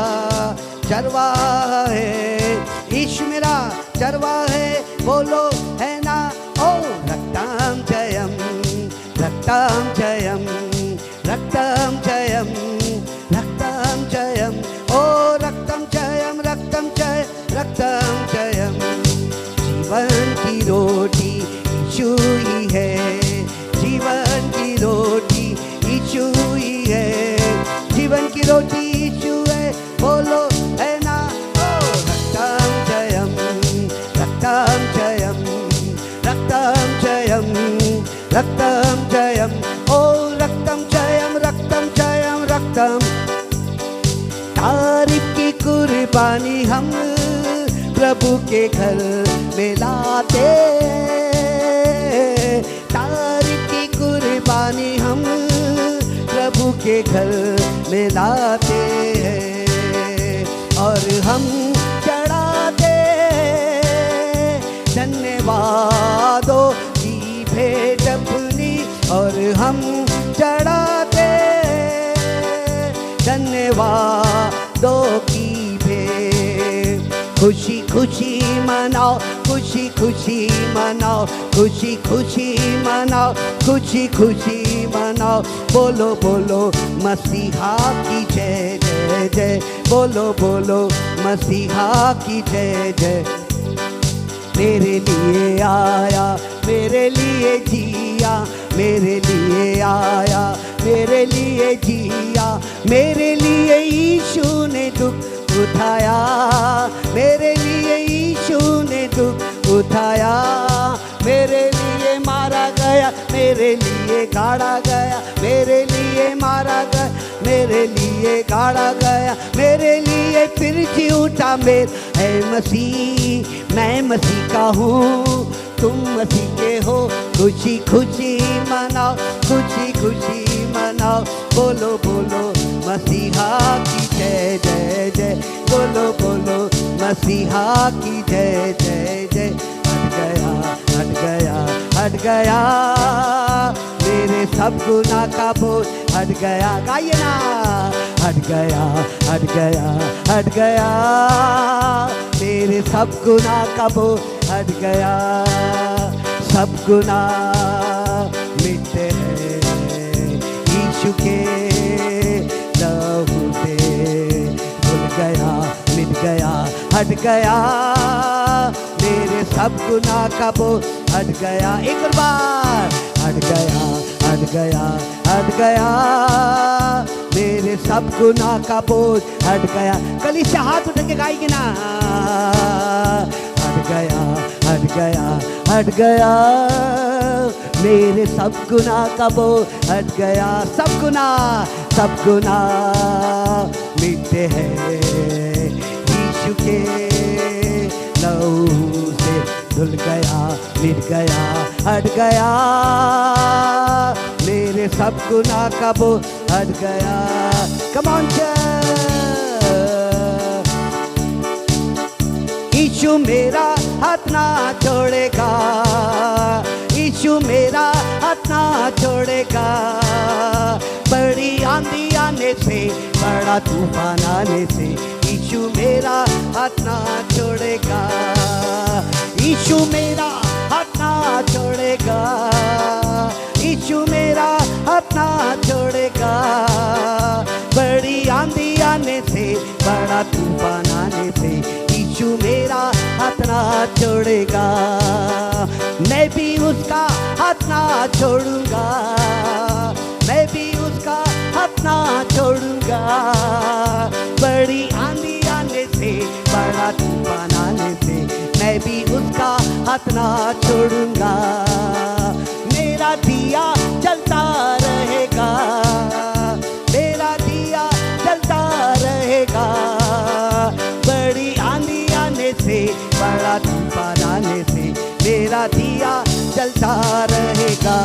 चरवाहा है, यीशु मेरा चरवाहा है, बोलो है ना। ओ रक्तम जयम, रक्तम जयम, रक्तम जयम, रक्तम जयम, ओ रक्तम जयम, रक्तम जय, रक्तम जयम। जीवन की रोटी यीशु ही है, जीवन की रोटी यीशु ही है, जीवन की रोटी यीशु है, बोलो है ना। ओ रक्तम रक्तम जयम, ओ रक्तम जयम, रक्तम जयम, रक्तम। तारीफ की कुर्बानी हम प्रभु के घर में लाते, तारीफ की कुर्बानी हम प्रभु के घर में लाते हैं, और हम चढ़ाते धन्यवादों की भेंट अपनी, और हम चढ़ाते धन्यवादों की भेंट। खुशी खुशी मनाओ, खुशी खुशी मनाओ, खुशी खुशी मनाओ, खुशी खुशी मनाओ। बोलो बोलो मसीहा की जय जय जय, बोलो बोलो मसीहा की जय जय। मेरे लिए आया, मेरे लिए जिया, मेरे लिए आया, मेरे लिए जिया, मेरे लिए यीशु ने दुख उठाया, मेरे लिए यीशु ने दुख उठाया। मेरे लिए मारा गया, मेरे लिए गाड़ा गया, मेरे लिए मारा गया, मेरे लिए गाड़ा गया, मेरे लिए फिर जी उठा। मेरे मसीह, मैं मसीह का हूँ, तुम मसीह के हो। खुशी खुशी मनाओ, खुशी खुशी मनाओ। बोलो बोलो मसीहा की जय जय जय, बोलो बोलो मसीहा की जय जय जय। हट गया, हट गया, हट गया मेरे सब गुनाह का बोझ, हट गया। गाइए ना, हट गया, हट गया, हट गया मेरे सब गुनाह का बोझ, हट गया। सब गुनाह मिटते हैं यीशु के लहू से। धुल गया, मिट गया, हट गया मेरे सब गुनाह का बोझ, हट गया। एक बार हट गया, हट गया, हट गया मेरे सब गुनाह का बोझ, हट गया। कलीसिया हाथ उठा के गाएगी ना। हट गया, हट गया, हट गया मेरे सब गुनाह का बोझ, हट गया। सब गुनाह मिटते हैं यीशु के लहू से। धुल गया, मिट गया, हट गया मेरे सब गुनाह का बोझ, हट गया। कम ऑन यीशु मेरा हाथ ना छोड़ेगा, यीशु मेरा हाथ ना छोड़ेगा। बड़ी आंधी आने से, बड़ा तूफान आने से, यीशु मेरा हाथ ना छोड़ेगा, यीशु मेरा हाथ ना छोड़ेगा, यीशु मेरा हाथ ना छोड़ेगा। बड़ी आंधी आने से, बड़ा तूफान आने से, यीशु मेरा हाथ ना छोड़ेगा। मैं भी उसका हाथ ना छोड़ूंगा, मैं भी उसका हाथ ना छोड़ूंगा। बड़ी आंधी आने से, बड़ा तूफान आने से, मैं भी उसका हाथ ना छोड़ूंगा। मेरा दिया जलता रहेगा, मेरा दिया जलता रहेगा। बड़ी आंधी आने से, बड़ा तूफान आने से, मेरा दिया जलता रहेगा।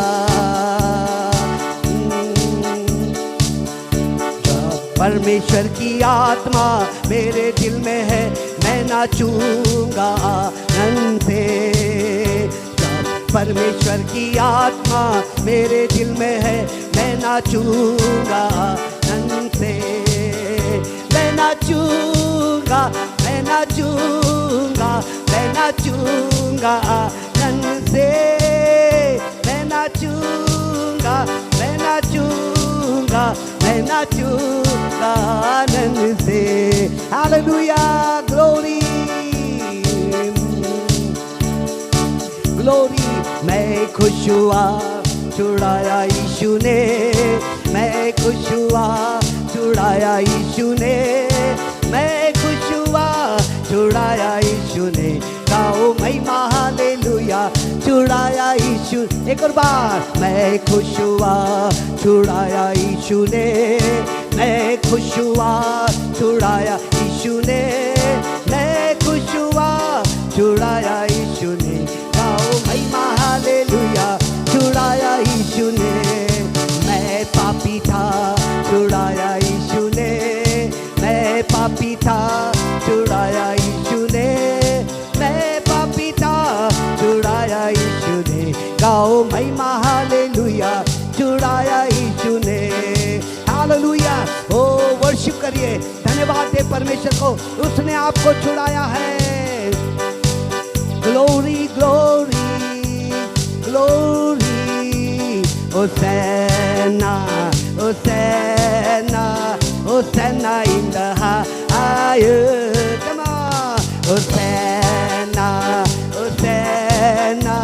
परमेश्वर की आत्मा मेरे दिल में है, मैं नाचूंगा आनंद से। परमेश्वर की आत्मा मेरे दिल में है, मैं नाचूंगा आनंद से। मैं नाचूंगा, मैं नाचूंगा, मैं नाचूंगा आनंद से। मैं नाचूंगा, मैं नाचूंगा, मैं नाचूंगा आनंद से। Hallelujah, glory glory. मैं खुश हुआ छुड़ाया यीशु ने, मैं खुश हुआ छुड़ाया यीशु ने, मैं खुश हुआ छुड़ाया यीशु ने। गाओ महिमा हालेलुया, छुड़ाया यीशु। एक और बार, मैं खुश हुआ छुड़ाया यीशु ने, मैं खुश हुआ छुड़ाया यीशु ने, मैं खुश हुआ छुड़ाया यीशु ने, गाओ महिमा हालेलुया, छुड़ाया यीशु ने, मैं पापी था छुड़ाया यीशु ने, मैं पापी था छुड़ाया यीशु ने, मैं पापी था छुड़ाया यीशु ने, गाओ महिमा हालेलुया, छुड़ाया यीशु ने, हालेलुया। ओ वर्शिप करिए, धन्यवाद दे परमेश्वर को, उसने आपको छुड़ाया है। Glory glory glory, hosanna hosanna hosanna in the highest, come on, hosanna hosanna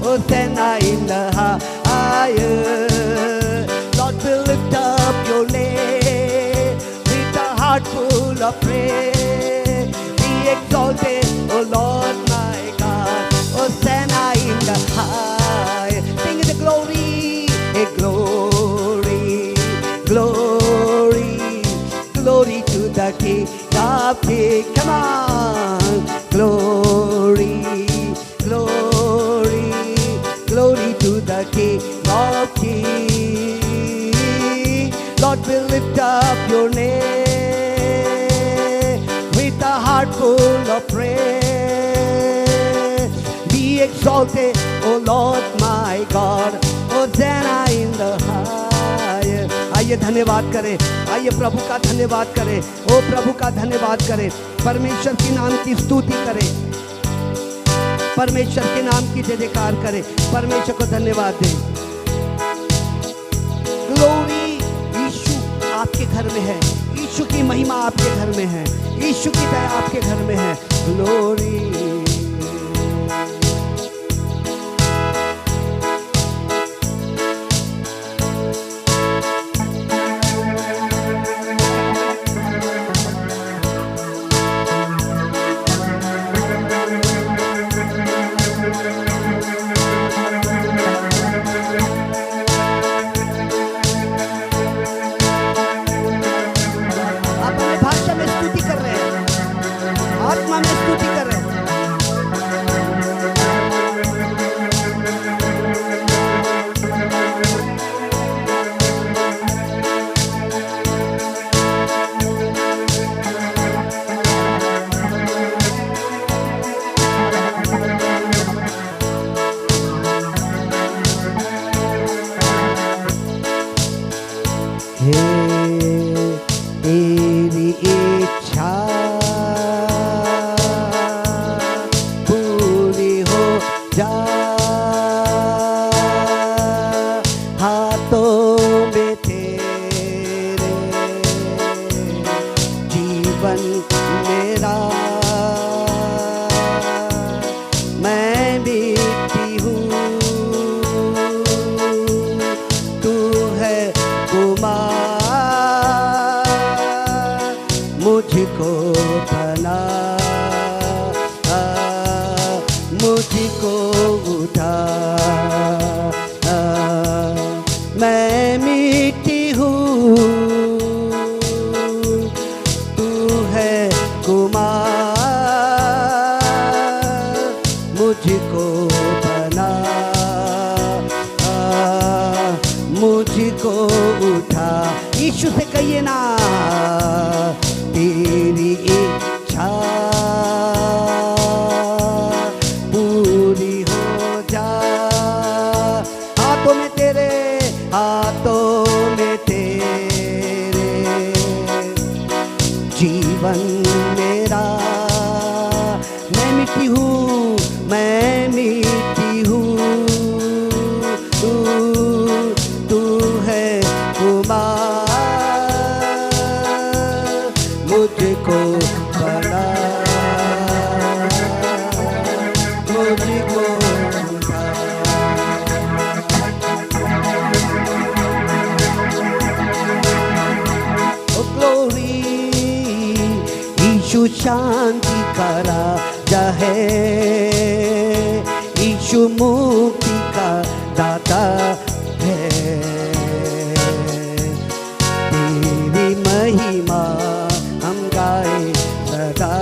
hosanna in the highest. Lord, we lift up your name with a heart full of praise. Be exalted, O Lord my God. Hosanna in the high. Sing the glory, glory, glory, glory to the King of Kings. Come on, glory, glory, glory to the King of Kings. Lord, we lift up your name with a heart full of praise. Be exalted, O Lord my God. Hosanna in the highest. आइए धन्यवाद करें, आइए प्रभु का धन्यवाद करें, ओ प्रभु का धन्यवाद करें, परमेश्वर के नाम की स्तुति करें, परमेश्वर के नाम की जय जयकार करें, परमेश्वर को धन्यवाद दें। ग्लोरी, यीशु आपके घर में है, यीशु की महिमा आपके घर में है, यीशु की दया आपके घर में है। ग्लोरी, आत्मा में स्तुति कर रहे हैं। तेरी इच्छा पूरी हो जा, हाथों में तेरे जीवन मेरा, मैं मिट्टी हूँ, तू है कुमार, मुझको बना, मुझको उठा, मैं मिट्टी हूँ, तू है कुमार, मुझको बना, मुझको उठा। यीशु से कहिए ना, तेरी इच्छा पूरी हो जा, हाथों में तेरे, हाथों में तेरे जीवन मेरा, मैं मिट्टी हूँ, मैं मिट्टी हूँ, तू है कुमार, मुझको बना, मुझको उठा। ओ ग्लोरी, यीशु शांति का राजा है, यीशु मुक्ति का लाता है। तेरी महिमा हम गाए सदा।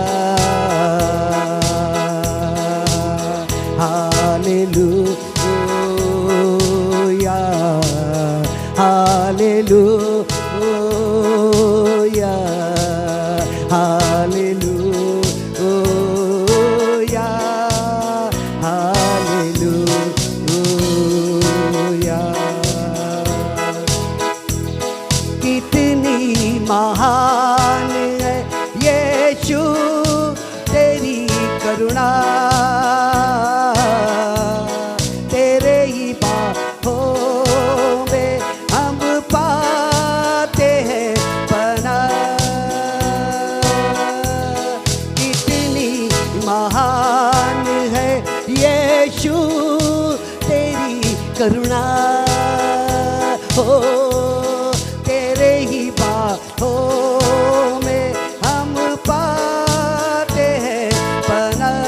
Hallelujah hallelujah hallelujah hallelujah. कितनी महान है यीशु तेरी करुणा, तेरे ही बाहों में हम पाते हैं पनाह। कितनी महान है यीशु तेरी करुणा, हो तेरे ही बाहों में हम पाते हैं पनाह।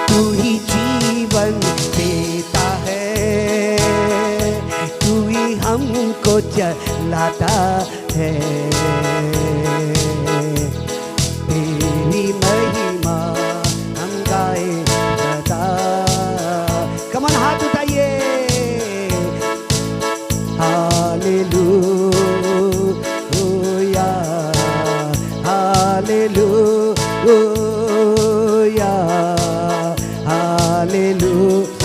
तू ही जीवन देता है, तू ही हमको चलाता है। तेरी महिमा हम गाए सदा। कमन हाथ उठाइए। हालेलुया हालेलुया हालेलुया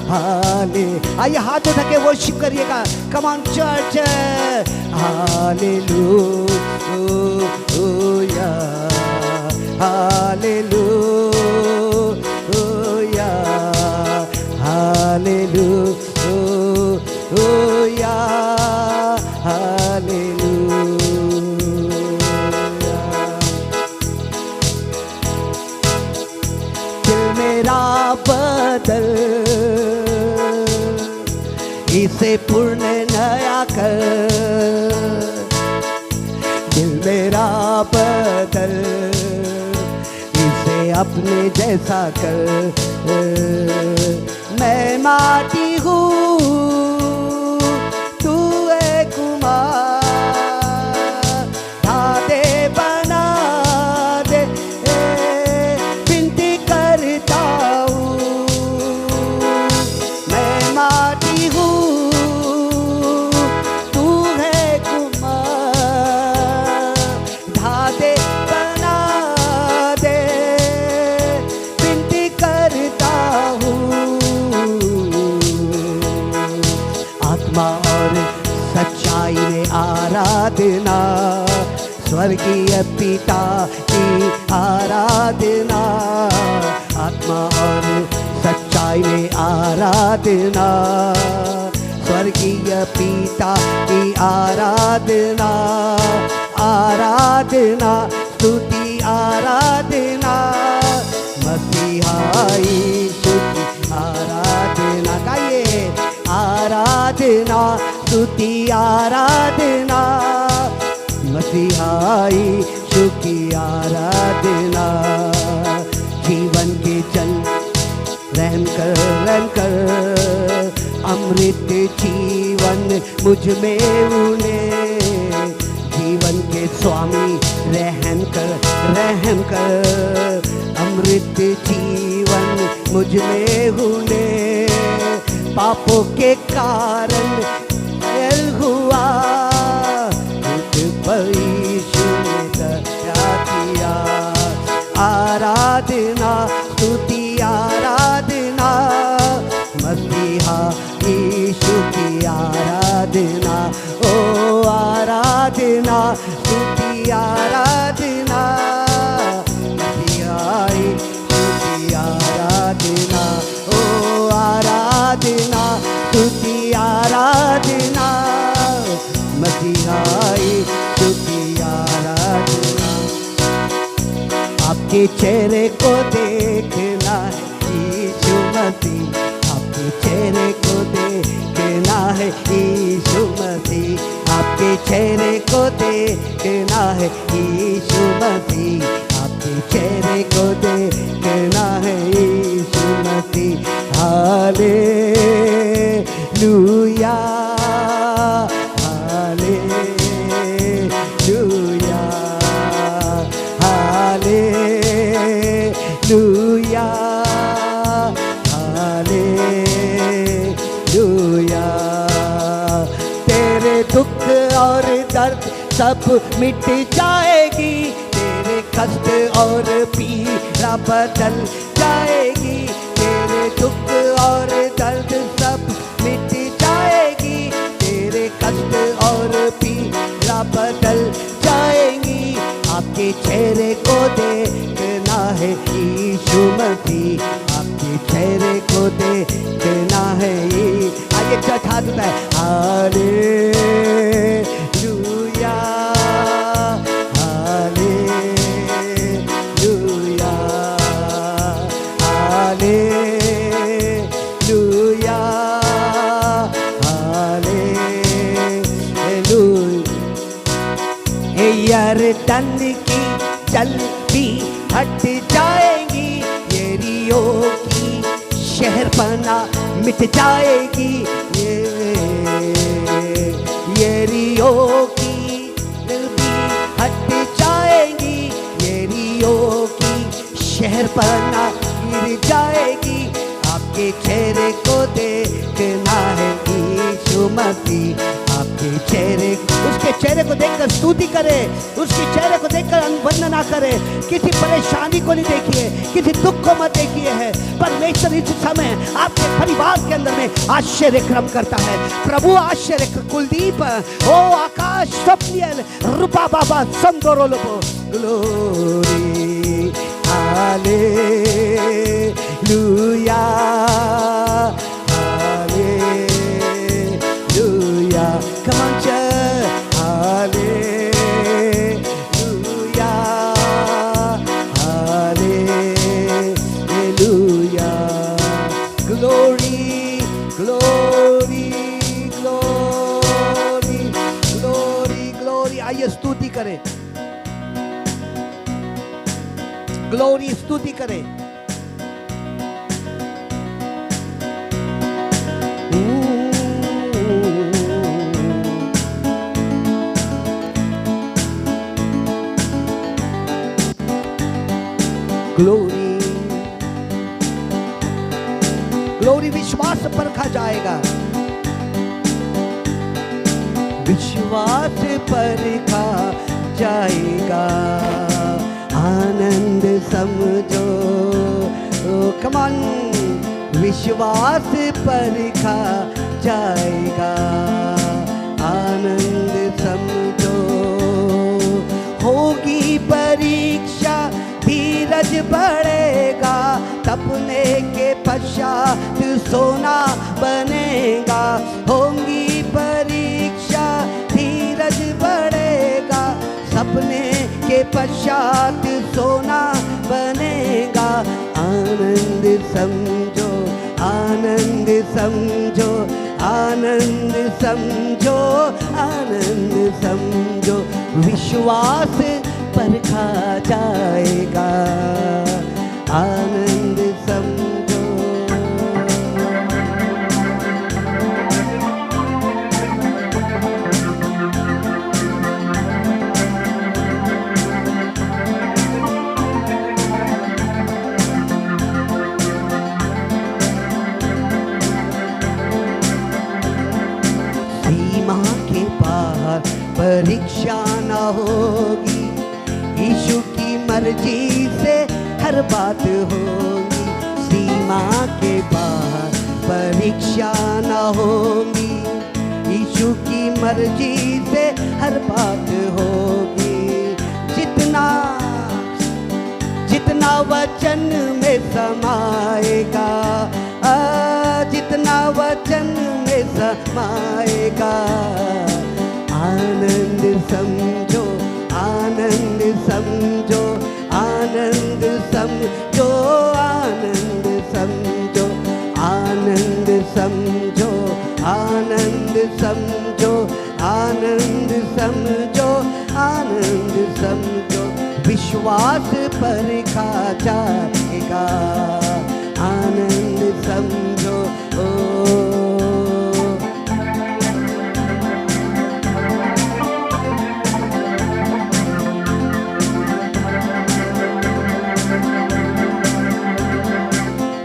हाले। आइए हाथ उठा के वर्शिप करिएगा। Come on church. Hallelujah hallelujah hallelujah hallelujah. दिल मेरा बदल, इसे पूर्ण नया कर। दिल मेरा बदल, इसे अपने जैसा कर। मैं माटी हूँ तू है कुम्हार, धागे बना दे विनती करता हूँ। मैं माटी हूँ तू है कुम्हार, धागे बना दे विनती करता हूँ। आत्मा और सच्चाई में आराधना, स्वर्गीय पिता की आराधना। आत्मा और सच्चाई में आराधना, स्वर्गीय पिता की आराधना। आराधना स्तुति आराधना, मसीहा यीशु की आराधना। गाइए आराधना स्तुति आराधना, मसीहा यीशु की आराधना। जीवन के जल रहम कर अमृत जीवन मुझ में उले। जीवन के स्वामी रहम कर अमृत जीवन मुझ में उले। पापों के कारण घायल हुआ, मुझ पर यीशु ने दया किया। आराधना स्तुति आराधना, मसीहा यीशु की आराधना। ओ आराधना स्तुति आराधना, मसीहा यीशु की आराधना। ओ आराधना स्तुति आराधना, मसीहा यीशु की आराधना। आपके चेहरे को देखना है यीशु मसीह, आपके चेहरे को देखना है यीशु मसीह। आपके चेहरे को देखना है यीशु मसीह, आपके आपके चेहरे को देखना है Yeshu Masih. Hallelujah hallelujah hallelujah hallelujah. तेरे दुख और दर्द सब मिट जाएगी, तेरे कष्ट और पीड़ा बदल जाएगी, तेरे दुख और दर्द सब मिट जाएगी, तेरे कष्ट और पीड़ा बदल जाएंगी। आपके चेहरे को देखना है यीशु मसीह, आपके चेहरे को देखना है। आइए चर्च हाथ उठाए। Hallelujah hallelujah hallelujah hallelujah. यरदन की जल भी हट जाएगी, यरीहो की शहरपना मिट जाएगी, यरीहो की दिल भी हट जाएगी, यरीहो की शहरपना गिर जाएगी। आपके चेहरे को देखना है यीशु मसीह, आपके चेहरे, उसके चेहरे को देखकर स्तुति करे, उसके चेहरे को देखकर वंदना करे। किसी परेशानी को नहीं देखिए, किसी दुख को मत देखिए है। परमेश्वर इस समय आपके परिवार के अंदर में आश्चर्य क्रम करता है। प्रभु आश्चर्य, कुलदीप ओ आकाश स्वप्नियल रूपा बाबा संदोरोलोपो glory hallelujah hallelujah. Come on church, hallelujah hallelujah. Glory glory glory glory glory। आइए स्तुति करें, ग्लोरी स्तुति करें। ग्लोरी ग्लोरी विश्वास परखा जाएगा, विश्वास परखा जाएगा। आनंद समझो, कम ऑन, विश्वास परखा जाएगा। आनंद समझो, होगी परीक्षा धीरज बढ़ेगा, तपने के पश्चात सोना बनेगा। होगी परीक्षा धीरज बढ़ेगा, सपने के पश्चात सोना बनेगा। आनंद समझो, आनंद समझो, आनंद समझो, आनंद समझो। विश्वास परखा जाएगा, आनंद समझो। सीमा के पार परीक्षा न होगी, यीशु की मर्जी से हर बात होगी। सीमा के पार परीक्षा न होगी, यीशु की मर्जी से हर बात होगी। जितना जितना वचन में समाएगा, जितना वचन में समाएगा। आनंद समझो, आनंद समझो, आनंद समझो, आनंद समझो, आनंद समझो, आनंद समझो, आनंद समझो, आनंद समझो। विश्वास परखा जाएगा, आनंद समझो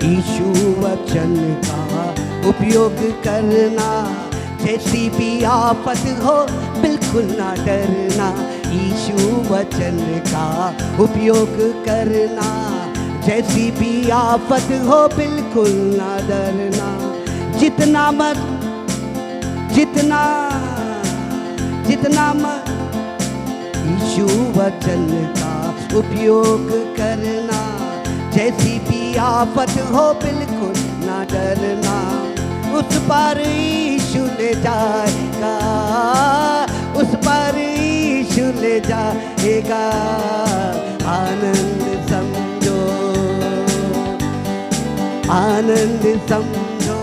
यीशु वचन का उपयोग करना, जैसी भी आफत हो बिल्कुल ना डरना। यीशु वचन का उपयोग करना, जैसी भी आफत हो बिल्कुल ना डरना। जितना मत यीशु वचन का उपयोग करना, जैसी भी आफत हो बिल्कुल ना डरना। उस पर यीशु ले जाएगा, उस पर यीशु ले जाएगा, आनंद समझो, आनंद समझो,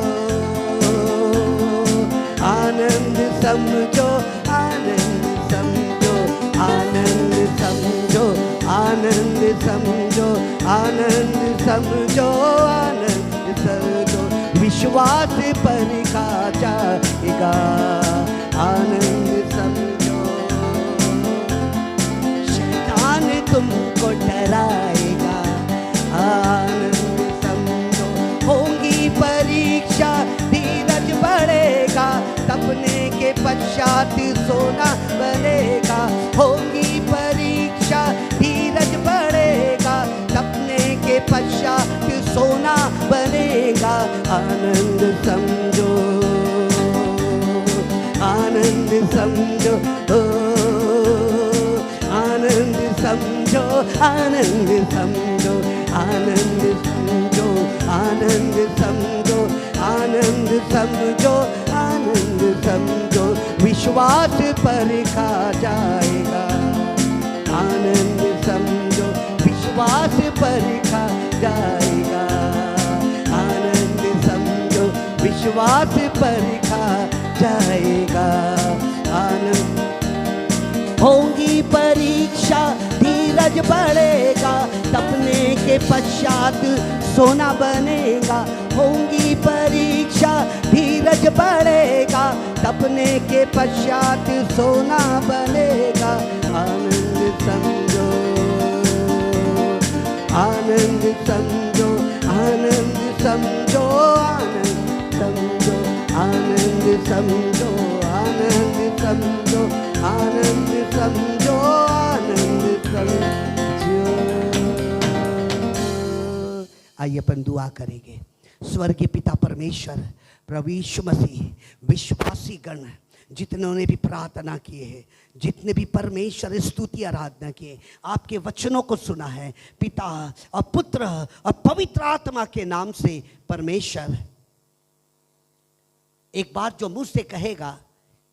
आनंद समझो, आनंद समझो, आनंद समझो, आनंद समझो, आनंद समझो, आनंद समझो। विश्वास परखा जाएगा, आनंद समझो। शैतान तुमको डराएगा, आनंद समझो। होगी परीक्षा, धीरज बढ़ेगा, तपने के पश्चात सोना बनेगा। होगी परीक्षा, धीरज बढ़ेगा, तपने के पश्चात सोना बनेगा, आनंद समझो, आनंद समझो, आनंद समझो, आनंद समझो, आनंद समझो, आनंद समझो, आनंद समझो, आनंद समझो। विश्वास परखा जाएगा, आनंद समझो। विश्वास परखा जाएगा, आनंद समझो। विश्वास परखा जाएगा, आनंद। होगी परीक्षा, धीरज बढ़ेगा, तपने के पश्चात सोना बनेगा। होगी परीक्षा, धीरज बढ़ेगा, तपने के पश्चात सोना बनेगा, आनंद समझो, आनंद समझो, आनंद समझो, आनंद समझो, आनंद समझो, आनंद समझो, आनंद समझो, आनंद समझो। आइए अपन दुआ करेंगे। स्वर्गीय पिता परमेश्वर, प्रभु यीशु मसीह, विश्वासी गण जितनों भी प्रार्थना किए हैं, जितने भी परमेश्वर स्तुति आराधना किए, आपके वचनों को सुना है पिता और पुत्र और पवित्र आत्मा के नाम से, परमेश्वर एक बात जो मुझ से कहेगा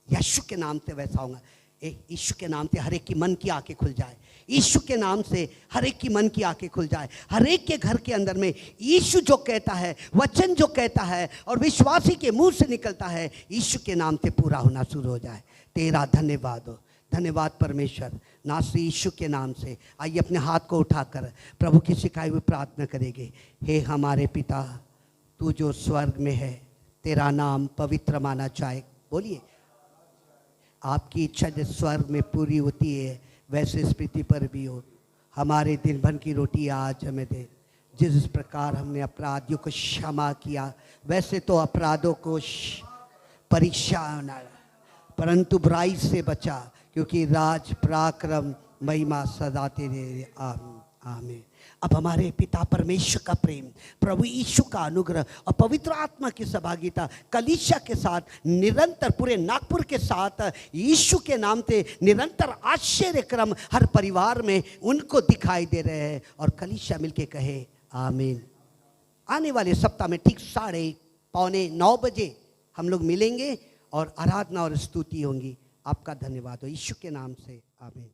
यीशु के नाम से वैसा होगा। यीशु के नाम से हर एक की मन की आंखें खुल जाए, यीशु के नाम से हर एक की मन की आंखें खुल जाए। हर एक के घर के अंदर में यीशु जो कहता है, वचन जो कहता है और विश्वासी के मुंह से निकलता है, यीशु के नाम से पूरा होना शुरू हो जाए। तेरा धन्यवाद हो, धन्यवाद परमेश्वर, नासरी यीशु के नाम से। आइए अपने हाथ को उठाकर प्रभु की सिखाई हुई प्रार्थना करेंगे। हे हमारे पिता, तू जो स्वर्ग में है, तेरा नाम पवित्र माना जाए। बोलिए, आपकी इच्छा जिस स्वर्ग में पूरी होती है वैसे इस पृथ्वी पर भी हो। हमारे दिन भर की रोटी आज हमें दे। जिस प्रकार हमने अपराधियों को क्षमा किया, वैसे तो अपराधों को परीक्षा न, परंतु बुराई से बचा, क्योंकि राज पराक्रम महिमा सदा तेरे। आमीन। अब हमारे पिता परमेश्वर का प्रेम, प्रभु यीशु का अनुग्रह और पवित्र आत्मा की सहभागिता कलीसिया के साथ निरंतर, पूरे नागपुर के साथ यीशु के नाम से निरंतर आश्चर्य क्रम हर परिवार में उनको दिखाई दे रहे हैं। और कलीसिया मिलके कहे आमीन। आने वाले सप्ताह में ठीक 8:45 बजे हम लोग मिलेंगे और आराधना और स्तुति होंगी। आपका धन्यवाद हो, यीशु के नाम से आमीन।